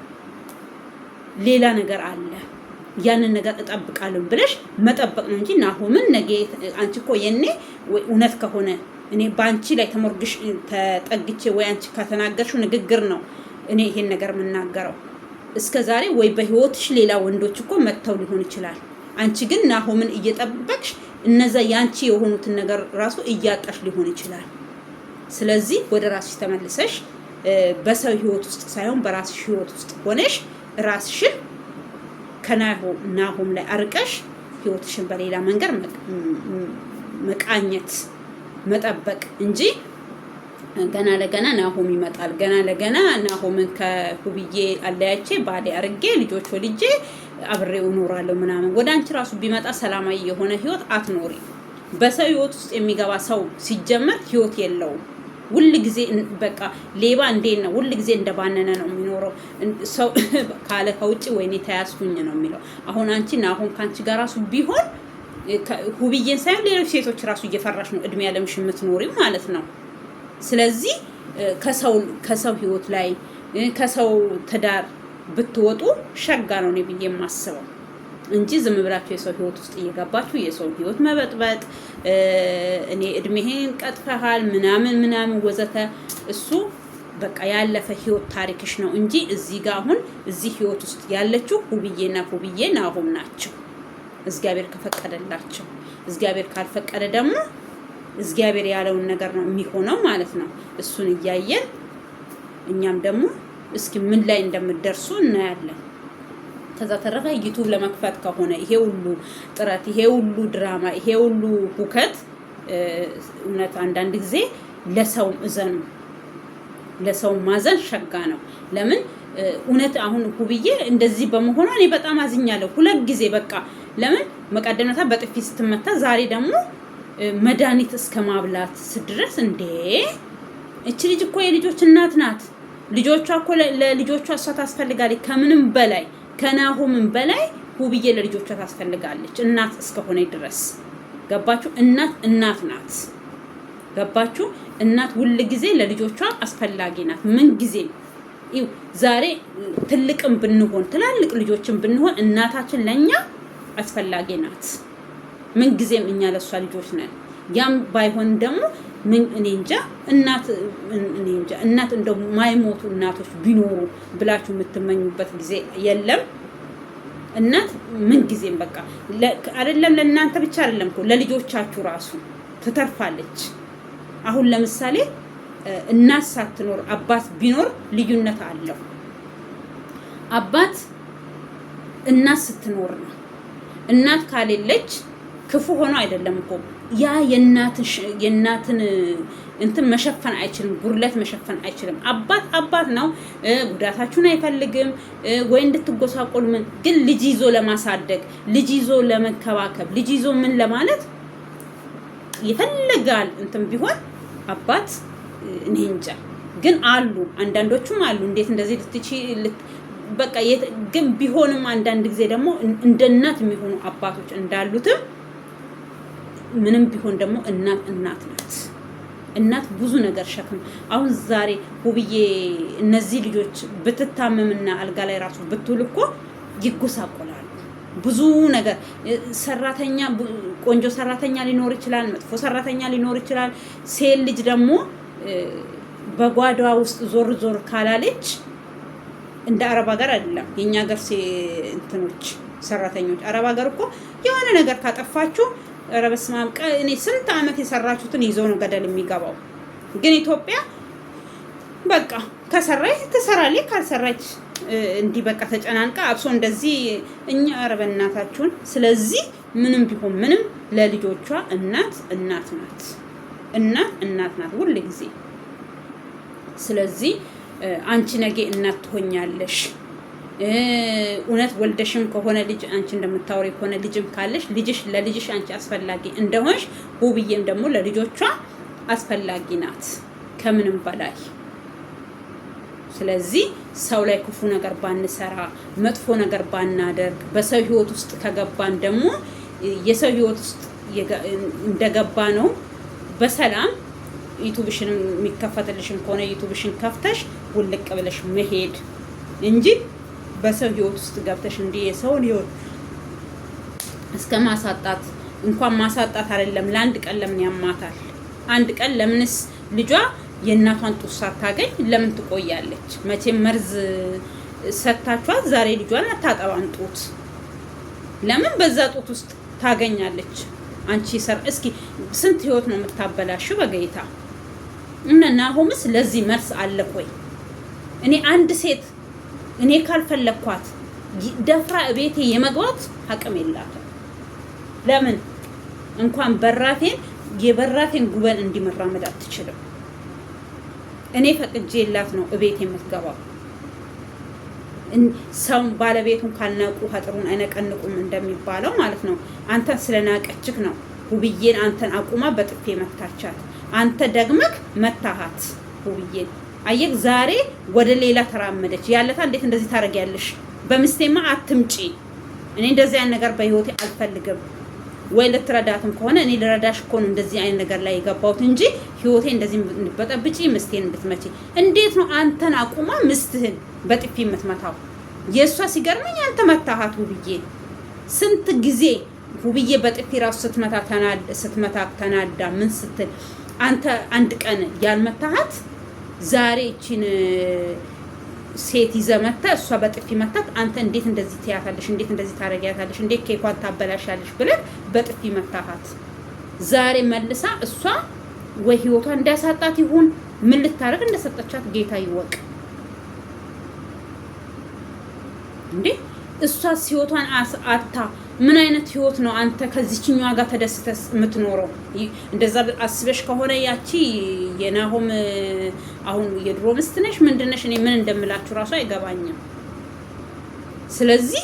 S1: ሌላ ነገር አለ ያንን ነገር እጠብቃለሁ ብለሽ መጠበቅ ነው እንጂ ናሆምን ነገ አንቺ እኮ የኔ ወይ እውነት ከሆነ እኔ ባንቺ ላይ ተሞርግሽ ተጠግቼ ወይ አንቺ ከተናገርሽው ንግግር ነው እኔ ይሄን ነገር የምናገረው። እስከዛሬ ወይ በህይወትሽ ሌላ ወንዶች እኮ መተው ሊሆን ይችላል። አንቺ ግን ናሆምን እየጠበቅሽ እነዛ ያንቺ የሆኑትን ነገር ራሱ እያጣሽ ሊሆን ይችላል። ስለዚህ ወደ ራስሽ ተመልሰሽ በሰው ህይወት ውስጥ ሳይሆን በራስሽ ህይወት ውስጥ ሆነሽ ራስሽን ከናሆም ላይ አርቀሽ ህይወትሽን በሌላ መንገድ መቃኘት መጠበቅ እንጂ ገና ለገና ናሆም ይመጣል ገና ለገና ናሆምን ከሁብዬ አለያቼ ባሌ አርጌ ልጆች ወልጄ አብሬው እኖራለሁ ምናምን ወደ አንቺ ራሱ ቢመጣ ሰላማዊ የሆነ ህይወት አትኖሪ። በሰው ህይወት ውስጥ የሚገባ ሰው ሲጀመር ህይወት የለውም። ሁሉ ጊዜ በቃ ሌባ እንዴት ነው ሁሉ ጊዜ እንደባነነ ነው የሚኖረው። ሰው ካለ ከውጪ ወይኔ ተያዝኩኝ ነው የሚለው። አሁን አንቺ ናሆም ካንቺ ጋር ራሱ ቢሆን ሁብዬን ሳይሆን ሌሎች ሴቶች ራሱ እየፈራሽ ነው እድሜ ያለምሽ የምትኖሪው ማለት ነው። ስለዚህ ከሰው ህይወት ላይ ከሰው ትዳር ብትወጡ ሸጋ ነው ብዬ የማስበው እንጂ ዝም ብላችሁ የሰው ህይወት ውስጥ እየገባችሁ የሰው ህይወት መበጥበጥ እኔ እድሜህን ቀጥፈሃል ምናምን ወዘተ እሱ በቃ ያለፈ ህይወት ታሪክሽ ነው እንጂ እዚህ ጋር አሁን እዚህ ህይወት ውስጥ ያለችው ሁብዬ ናሆም ናቸው። እግዚአብሔር ከፈቀደላቸው። እግዚአብሔር ካልፈቀደ ደግሞ እግዚአብሔር ያለውን ነገር ነው የሚሆነው ማለት ነው። እሱን እያየን እኛም ደግሞ እስኪ ምን ላይ እንደምደርሱ እናያለን። ከዛ ተረፈ ዩቲዩብ ለመክፈት ከሆነ ይሄ ሁሉ ጥረት፣ ይሄ ሁሉ ድራማ፣ ይሄ ሁሉ ሁከት እውነት አንዳንድ ጊዜ ለሰው እዘኑ። ለሰው ማዘን ሸጋ ነው። ለምን እውነት አሁን ሁብዬ እንደዚህ በመሆኗ እኔ በጣም አዝኛለሁ። ሁለት ጊዜ በቃ ለምን መቀደነታ በጥፊ ስትመታ ዛሬ ደግሞ መድኃኒት እስከ ማብላት ስድረስ እንዴ! እቺ ልጅ እኮ የልጆች እናት ናት። ልጆቿ እኮ ለልጆቿ እሷ ታስፈልጋለች። ከምንም በላይ ከናሆምም በላይ ሁብዬ ለልጆቿ ታስፈልጋለች እናት እስከሆነ ድረስ። ገባችሁ? እናት ናት። ገባችሁ? እናት ሁሉ ጊዜ ለልጆቿ አስፈላጊ ናት። ምን ጊዜ ዛሬ ትልቅም ብንሆን ትላልቅ ልጆችን ብንሆን እናታችን ለኛ አስፈላጊ ናት። ምን ጊዜም እኛ ለሷ ልጆች ነን። ያም ባይሆን ደግሞ ምን እኔ እንጃ እናት እንደው ማይሞቱ እናቶች ቢኖሩ ብላችሁ የምትመኙበት ጊዜ የለም። እናት ምን ጊዜም በቃ አይደለም ለእናንተ ብቻ አይደለም እኮ ለልጆቻችሁ ራሱ ትተርፋለች። አሁን ለምሳሌ እናት ሳትኖር አባት ቢኖር ልዩነት አለው። አባት እናት ስትኖር ነው። እናት ካሌለች ክፉ ሆኖ አይደለም እኮ ያ የእናትን እንትን መሸፈን አይችልም፣ ጉድለት መሸፈን አይችልም። አባት ነው። ጉዳታችሁን አይፈልግም ወይ እንድትጎሳቆሉ ግን ልጅ ይዞ ለማሳደግ፣ ልጅ ይዞ ለመከባከብ፣ ልጅ ይዞ ምን ለማለት ይፈልጋል። እንትን ቢሆን አባት እኔ እንጃ ግን አሉ አንዳንዶቹም አሉ እንዴት እንደዚህ በቃ ግን ቢሆንም አንዳንድ ጊዜ ደግሞ እንደ እናት የሚሆኑ አባቶች እንዳሉትም ምንም ቢሆን ደግሞ እናት ናት። እናት ብዙ ነገር ሸክም። አሁን ዛሬ ሁብዬ እነዚህ ልጆች ብትታመምና አልጋ ላይ ራሱ ብትውል እኮ ይጎሳቆላሉ። ብዙ ነገር ሰራተኛ ቆንጆ ሰራተኛ ሊኖር ይችላል፣ መጥፎ ሰራተኛ ሊኖር ይችላል። ሴት ልጅ ደግሞ በጓዳዋ ውስጥ ዞር ካላለች እንደ አረብ ሀገር አይደለም የኛ ሀገር እንትኖች ሰራተኞች። አረብ ሀገር እኮ የሆነ ነገር ካጠፋችሁ ኧረ በስመ አብ እኔ ስንት አመት የሰራችሁትን ይዘው ነው ገደል የሚገባው። ግን ኢትዮጵያ በቃ ከሰራች ትሰራለች፣ ካልሰራች እንዲህ በቃ ተጨናንቃ አብሶ እንደዚህ እኛ ኧረ በእናታችሁን። ስለዚህ ምንም ቢሆን ምንም ለልጆቿ እናት ናት። እናት ናት ሁሉ ጊዜ። ስለዚህ አንቺ ነገ እናት ትሆኛለሽ። እውነት ወልደሽም ከሆነ ልጅ አንቺ እንደምታወሪ ከሆነ ልጅም ካለሽ ለልጅሽ አንቺ አስፈላጊ እንደሆንሽ ሁብዬም ደግሞ ለልጆቿ አስፈላጊ ናት ከምንም በላይ። ስለዚህ ሰው ላይ ክፉ ነገር ባንሰራ፣ መጥፎ ነገር ባናደርግ፣ በሰው ህይወት ውስጥ ከገባን ደግሞ የሰው ህይወት ውስጥ እንደገባ ነው በሰላም ዩቲዩብሽን የሚከፈትልሽም ከሆነ ዩቲዩብሽን ከፍተሽ ውልቅ ብለሽ መሄድ እንጂ በሰው ህይወት ውስጥ ገብተሽ እንዲህ የሰውን ህይወት እስከ ማሳጣት እንኳን ማሳጣት አይደለም ለአንድ ቀን ለምን ያማታል? አንድ ቀን ለምንስ ልጇ የእናቷን ጡት ሳታገኝ ለምን ትቆያለች? መቼም መርዝ ሰታቿት ዛሬ ልጇን አታጠባም ጡት ለምን በዛ ጡት ውስጥ ታገኛለች? አንቺ እስኪ ስንት ህይወት ነው የምታበላሽው በጌታ። እና ናሆምስ ለዚህ መልስ አለ ወይ? እኔ አንድ ሴት እኔ ካልፈለኳት ደፍራ ቤቴ የመግባት አቅም የላትም። ለምን እንኳን የበራቴን ጉበን እንዲመራመድ አትችልም። እኔ ፈቅጄላት ነው ቤቴ የምትገባው። ሰው ባለቤቱን ካልናቁ ሀጥሩን አይነቀንቁም እንደሚባለው ማለት ነው። አንተን ስለናቀችክ ነው ሁብዬን አንተን አቁማ በጥፌ መታቻት። አንተ ደግመክ መታሃት ሁብዬን። አየክ ዛሬ ወደ ሌላ ተራመደች። ያለታ እንዴት እንደዚህ ታረጊያለሽ? በምስቴማ አትምጪ። እኔ እንደዚህ አይነት ነገር በህይወቴ አልፈልግም። ወይ ልትረዳትም ከሆነ እኔ ልረዳሽ እኮ ነው እንደዚህ አይነት ነገር ላይ የገባሁት እንጂ ህይወቴ እንደዚህ እንድትበጠብጪ ምስቴን እንድትመጪ። እንዴት ነው አንተን አቁማ ምስትህን በጥፊ የምትመታው? የእሷ ሲገርመኝ አንተ መታሃት ሁብዬ። ስንት ጊዜ ውብዬ በጥፊ ራሱ ስትመታ ተናዳ ምን ስትል አንተ አንድ ቀን ያልመታሃት ዛሬ እቺን ሴት ይዘመታ እሷ በጥፊ መታት አንተ እንዴት እንደዚህ ትያታለሽ? እንዴት እንደዚህ ታረጊያታለሽ? እንዴት ኬኳን ታበላሻለሽ? ብለህ በጥፊ መታሃት ዛሬ መልሳ እሷ ወይ ህይወቷን እንዳሳጣት ይሁን ምን ልታረግ እንደሰጠቻት ጌታ ይወቅ እንዴ። እሷ ህይወቷን አታ ምን አይነት ህይወት ነው አንተ ከዚህኛዋ ጋር ተደስተስ የምትኖረው? እንደዛ አስበሽ ከሆነ ያቺ የናሆም አሁን የድሮ ሚስት ነሽ ምንድነሽ? እኔ ምን እንደምላችሁ ራሱ አይገባኝም። ስለዚህ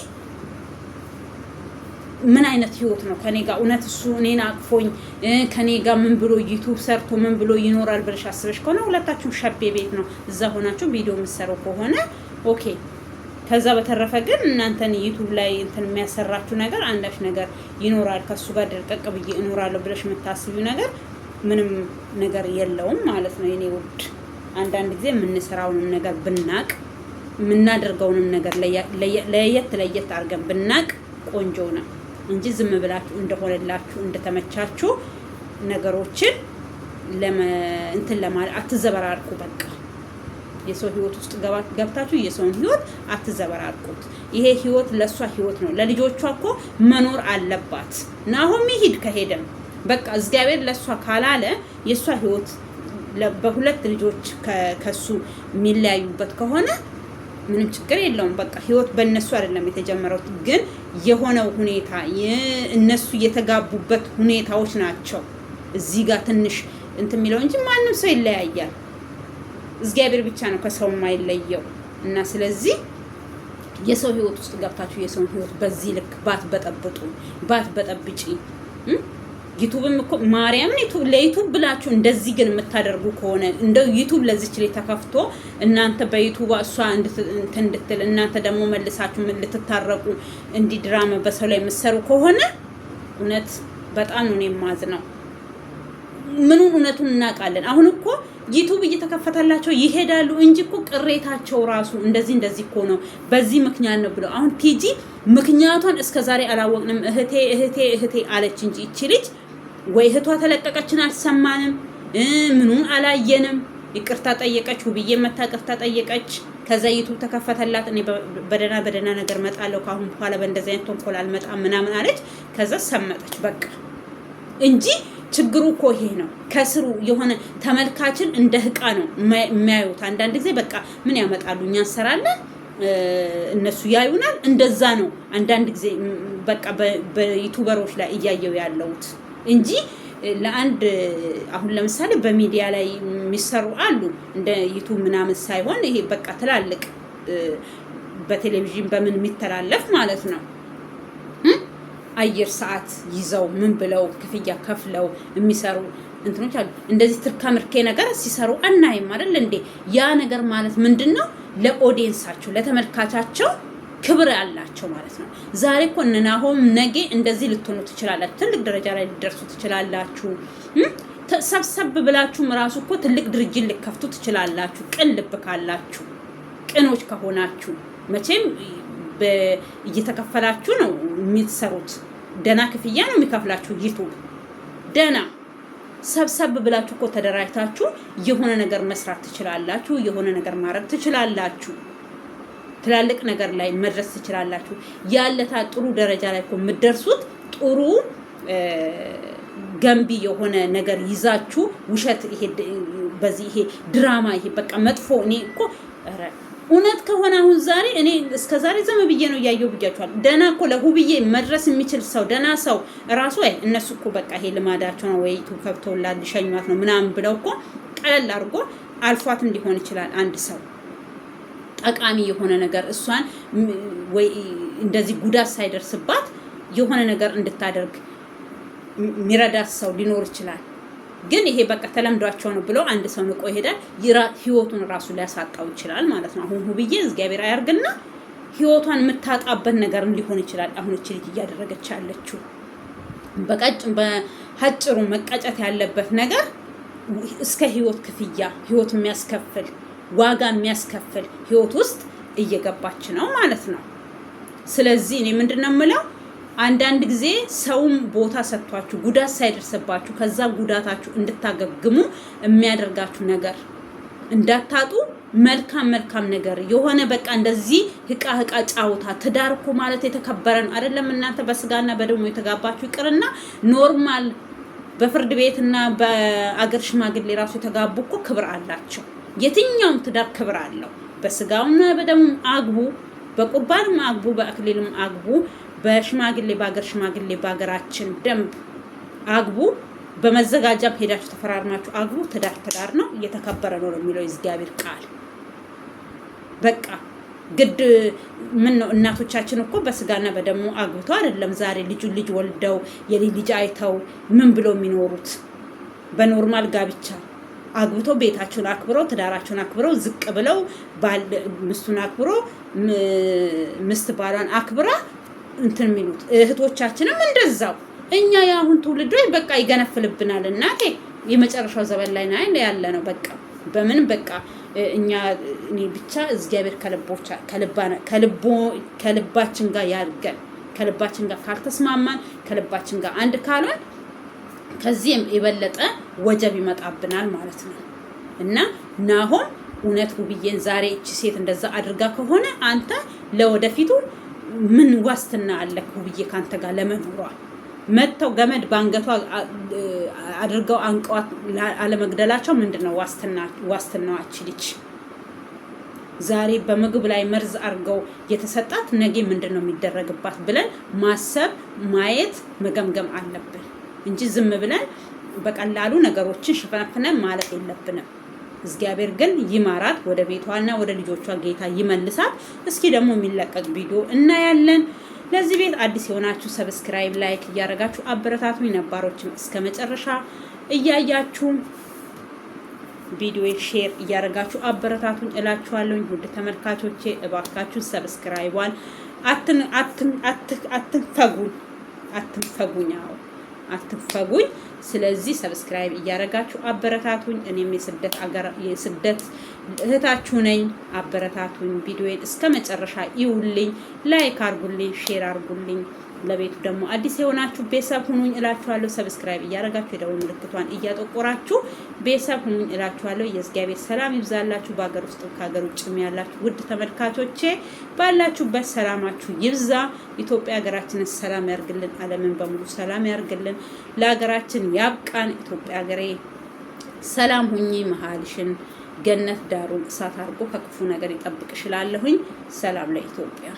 S1: ምን አይነት ህይወት ነው ከኔ ጋር እውነት እሱ እኔን አቅፎኝ ከኔ ጋር ምን ብሎ ዩቲዩብ ሰርቶ ምን ብሎ ይኖራል ብለሽ አስበሽ ከሆነ ሁለታችሁም ሸቤ ቤት ነው እዛ ሆናችሁ ቪዲዮ የምትሰሩ ከሆነ ኦኬ። ከዛ በተረፈ ግን እናንተን ዩቲዩብ ላይ እንትን የሚያሰራችሁ ነገር አንዳች ነገር ይኖራል። ከሱ ጋር ደርቀቅ ብዬ እኖራለሁ ብለሽ የምታስቢው ነገር ምንም ነገር የለውም ማለት ነው የኔ ውድ። አንዳንድ ጊዜ የምንሰራውንም ነገር ብናቅ የምናደርገውንም ነገር ለየት አድርገን ብናቅ ቆንጆ ነው እንጂ ዝም ብላችሁ እንደሆነላችሁ እንደተመቻችሁ ነገሮችን እንትን ለማለት አትዘበራርቁ። በቃ የሰው ህይወት ውስጥ ገብታችሁ የሰውን ህይወት አትዘበራርቁት። ይሄ ህይወት ለሷ ህይወት ነው። ለልጆቿ እኮ መኖር አለባት። ናሆም ይሄድ ከሄደም በቃ እግዚአብሔር ለሷ ካላለ የሷ ህይወት በሁለት ልጆች ከሱ የሚለያዩበት ከሆነ ምንም ችግር የለውም። በቃ ህይወት በእነሱ አይደለም የተጀመረው፣ ግን የሆነው ሁኔታ እነሱ የተጋቡበት ሁኔታዎች ናቸው እዚህ ጋር ትንሽ እንትን የሚለው እንጂ ማንም ሰው ይለያያል። እግዚአብሔር ብቻ ነው ከሰው የማይለየው። እና ስለዚህ የሰው ህይወት ውስጥ ገብታችሁ የሰውን ህይወት በዚህ ልክ ባትበጠብጪ ዩቲዩብም እኮ ማርያምን ለዩቲዩብ ብላችሁ እንደዚህ ግን የምታደርጉ ከሆነ እንደው ዩቲዩብ ለዚች ላይ ተከፍቶ እናንተ በዩቲዩብ እሷ እንድትል እናንተ ደግሞ መልሳችሁ ልትታረቁ እንዲህ ድራማ በሰው ላይ የምትሰሩ ከሆነ እውነት በጣም ነው የማዝነው። ምኑን እውነቱን እናውቃለን። አሁን እኮ ዩቲዩብ እየተከፈተላቸው ይሄዳሉ እንጂ እኮ ቅሬታቸው ራሱ እንደዚህ እኮ ነው በዚህ ምክንያት ነው ብለው አሁን ቲጂ ምክንያቷን እስከዛሬ አላወቅንም። እህቴ አለች እንጂ እቺ ልጅ ወይ እህቷ ተለቀቀችን አልሰማንም፣ ምኑን አላየንም። ይቅርታ ጠየቀች፣ ውብዬ መታ ይቅርታ ጠየቀች። ከዛ ዩቲዩብ ተከፈተላት። እኔ በደና ነገር መጣለው ካሁን በኋላ በእንደዚህ አይነት ተንኮል አልመጣም ምናምን አለች። ከዛ ሰመጠች በቃ እንጂ ችግሩ እኮ ይሄ ነው። ከስሩ የሆነ ተመልካችን እንደ ህቃ ነው የሚያዩት። አንዳንድ ጊዜ በቃ ምን ያመጣሉ እኛ እንሰራለን እነሱ ያዩናል። እንደዛ ነው አንዳንድ ጊዜ በቃ በዩቲዩበሮች ላይ እያየው ያለውት እንጂ ለአንድ አሁን ለምሳሌ በሚዲያ ላይ የሚሰሩ አሉ እንደ ዩቲዩብ ምናምን ሳይሆን ይሄ በቃ ትላልቅ በቴሌቪዥን በምን የሚተላለፍ ማለት ነው። አየር ሰዓት ይዘው ምን ብለው ክፍያ ከፍለው የሚሰሩ እንትኖች አሉ። እንደዚህ ትርካምርኬ ነገር ሲሰሩ አናይም አይደል እንዴ? ያ ነገር ማለት ምንድነው? ለኦዲየንሳቸው ለተመልካቻቸው ክብር ያላቸው ማለት ነው። ዛሬ እኮ እነ ናሆም ነገ እንደዚህ ልትሆኑ ትችላላችሁ፣ ትልቅ ደረጃ ላይ ልትደርሱ ትችላላችሁ። ሰብሰብ ብላችሁም ራሱ እኮ ትልቅ ድርጅት ልከፍቱ ትችላላችሁ፣ ቅን ልብ ካላችሁ፣ ቅኖች ከሆናችሁ። መቼም እየተከፈላችሁ ነው የምትሰሩት። ደና ክፍያ ነው የሚከፍላችሁ ዩቲዩብ። ደና ሰብሰብ ብላችሁ እኮ ተደራጅታችሁ የሆነ ነገር መስራት ትችላላችሁ፣ የሆነ ነገር ማድረግ ትችላላችሁ፣ ትላልቅ ነገር ላይ መድረስ ትችላላችሁ። ያለታ ጥሩ ደረጃ ላይ እኮ የምትደርሱት ጥሩ ገንቢ የሆነ ነገር ይዛችሁ ውሸት ይሄ ድራማ ይሄ በቃ መጥፎ እኔ እኮ እውነት ከሆነ አሁን ዛሬ እኔ እስከ ዛሬ ዘመ ብዬ ነው ያየው ብያችኋል። ደና እኮ ለሁብዬ መድረስ የሚችል ሰው ደና ሰው ራሱ እነሱ እኮ በቃ ይሄ ልማዳቸው ነው ወይ ዩቲዩብ ከፍተውላት ሊሸኟት ነው ምናምን ብለው እኮ ቀለል አድርጎ አልፏትም ሊሆን ይችላል። አንድ ሰው ጠቃሚ የሆነ ነገር እሷን ወይ እንደዚህ ጉዳት ሳይደርስባት የሆነ ነገር እንድታደርግ ሚረዳት ሰው ሊኖር ይችላል። ግን ይሄ በቃ ተለምዷቸው ነው ብሎ አንድ ሰው ንቆ ይሄዳል። ህይወቱን ራሱ ሊያሳጣው ይችላል ማለት ነው። አሁን ሁብዬ እግዚአብሔር አያርግና ህይወቷን የምታጣበት ነገር ሊሆን ይችላል። አሁን እቺ ልጅ እያደረገች ያለችው በሀጭሩ መቀጨት ያለበት ነገር እስከ ህይወት ክፍያ ህይወት የሚያስከፍል ዋጋ የሚያስከፍል ህይወት ውስጥ እየገባች ነው ማለት ነው። ስለዚህ እኔ ምንድነው የምለው አንዳንድ ጊዜ ሰውም ቦታ ሰጥቷችሁ ጉዳት ሳይደርስባችሁ ከዛ ጉዳታችሁ እንድታገግሙ የሚያደርጋችሁ ነገር እንዳታጡ መልካም ነገር የሆነ በቃ እንደዚህ ህቃ ጫውታ ትዳር እኮ ማለት የተከበረ ነው አይደለም? እናንተ በስጋና በደሙ የተጋባችሁ ይቅርና ኖርማል በፍርድ ቤትና በአገር ሽማግሌ ራሱ የተጋቡ እኮ ክብር አላቸው። የትኛውም ትዳር ክብር አለው። በስጋውና በደሙ አግቡ፣ በቁርባንም አግቡ፣ በአክሊልም አግቡ፣ በሽማግሌ በአገር ሽማግሌ በአገራችን ደንብ አግቡ፣ በመዘጋጃም ሄዳችሁ ተፈራርማችሁ አግቡ። ትዳር ነው፣ እየተከበረ ነው የሚለው የእግዚአብሔር ቃል። በቃ ግድ ምን ነው እናቶቻችን እኮ በስጋና በደሙ አግብተው አይደለም ዛሬ ልጅ ወልደው የልጅ አይተው ምን ብለው የሚኖሩት። በኖርማል ጋብቻ አግብተው ቤታቸውን አክብረው ትዳራቸውን አክብረው ዝቅ ብለው ባል ምስቱን አክብሮ ምስት ባሏን አክብራ እንትን የሚሉት እህቶቻችንም እንደዛው። እኛ የአሁን ትውልዶች በቃ ይገነፍልብናል። እናቴ የመጨረሻው ዘመን ላይ ያለ ነው። በቃ በምን በቃ እኔ ብቻ እግዚአብሔር ከልባችን ጋር ያርገን። ከልባችን ጋር ካልተስማማን፣ ከልባችን ጋር አንድ ካልሆን ከዚህም የበለጠ ወጀብ ይመጣብናል ማለት ነው። እና ናሆም እውነት ውብዬን ዛሬ እቺ ሴት እንደዛ አድርጋ ከሆነ አንተ ለወደፊቱ ምን ዋስትና አለክ ውብዬ ካንተ ጋር ለመኖሯ? መተው ገመድ ባንገቷ አድርገው አንቀዋት አለመግደላቸው ምንድነው ዋስትናዋች? ልጅ ዛሬ በምግብ ላይ መርዝ አድርገው የተሰጣት ነገ ምንድነው የሚደረግባት ብለን ማሰብ፣ ማየት፣ መገምገም አለብን እንጂ ዝም ብለን በቀላሉ ነገሮችን ሽፋፍነን ማለት የለብንም። እግዚአብሔር ግን ይማራት፣ ወደ ቤቷና ወደ ልጆቿ ጌታ ይመልሳት። እስኪ ደግሞ የሚለቀቅ ቪዲዮ እናያለን። ለዚህ ቤት አዲስ የሆናችሁ ሰብስክራይብ፣ ላይክ እያደረጋችሁ አበረታቱኝ። ነባሮችም እስከ መጨረሻ እያያችሁ ቪዲዮ ሼር እያደረጋችሁ አበረታቱኝ እላችኋለሁ። ውድ ተመልካቾቼ እባካችሁ ሰብስክራይቧን አትንፈጉኝ። ስለዚህ ሰብስክራይብ እያደረጋችሁ አበረታቱኝ። እኔም የስደት እህታችሁ ነኝ። አበረታቱኝ። ቪዲዮዬን እስከ መጨረሻ ይውልኝ፣ ላይክ አርጉልኝ፣ ሼር አርጉልኝ። ለቤቱ ደግሞ አዲስ የሆናችሁ ቤተሰብ ሁኑኝ እላችኋለሁ። ሰብስክራይብ እያደረጋችሁ የደወል ምልክቷን እያጠቆራችሁ ቤተሰብ ሁኑኝ እላችኋለሁ። የእግዚአብሔር ሰላም ይብዛላችሁ። በሀገር ውስጥ ከሀገር ውጭም ያላችሁ ውድ ተመልካቾቼ ባላችሁበት ሰላማችሁ ይብዛ። ኢትዮጵያ ሀገራችንን ሰላም ያርግልን። ዓለምን በሙሉ ሰላም ያርግልን። ለሀገራችን ያብቃን። ኢትዮጵያ ሀገሬ ሰላም ሁኚ። መሀልሽን ገነት ዳሩን እሳት አድርጎ ከክፉ ነገር ይጠብቅሽ እላለሁኝ። ሰላም ለኢትዮጵያ።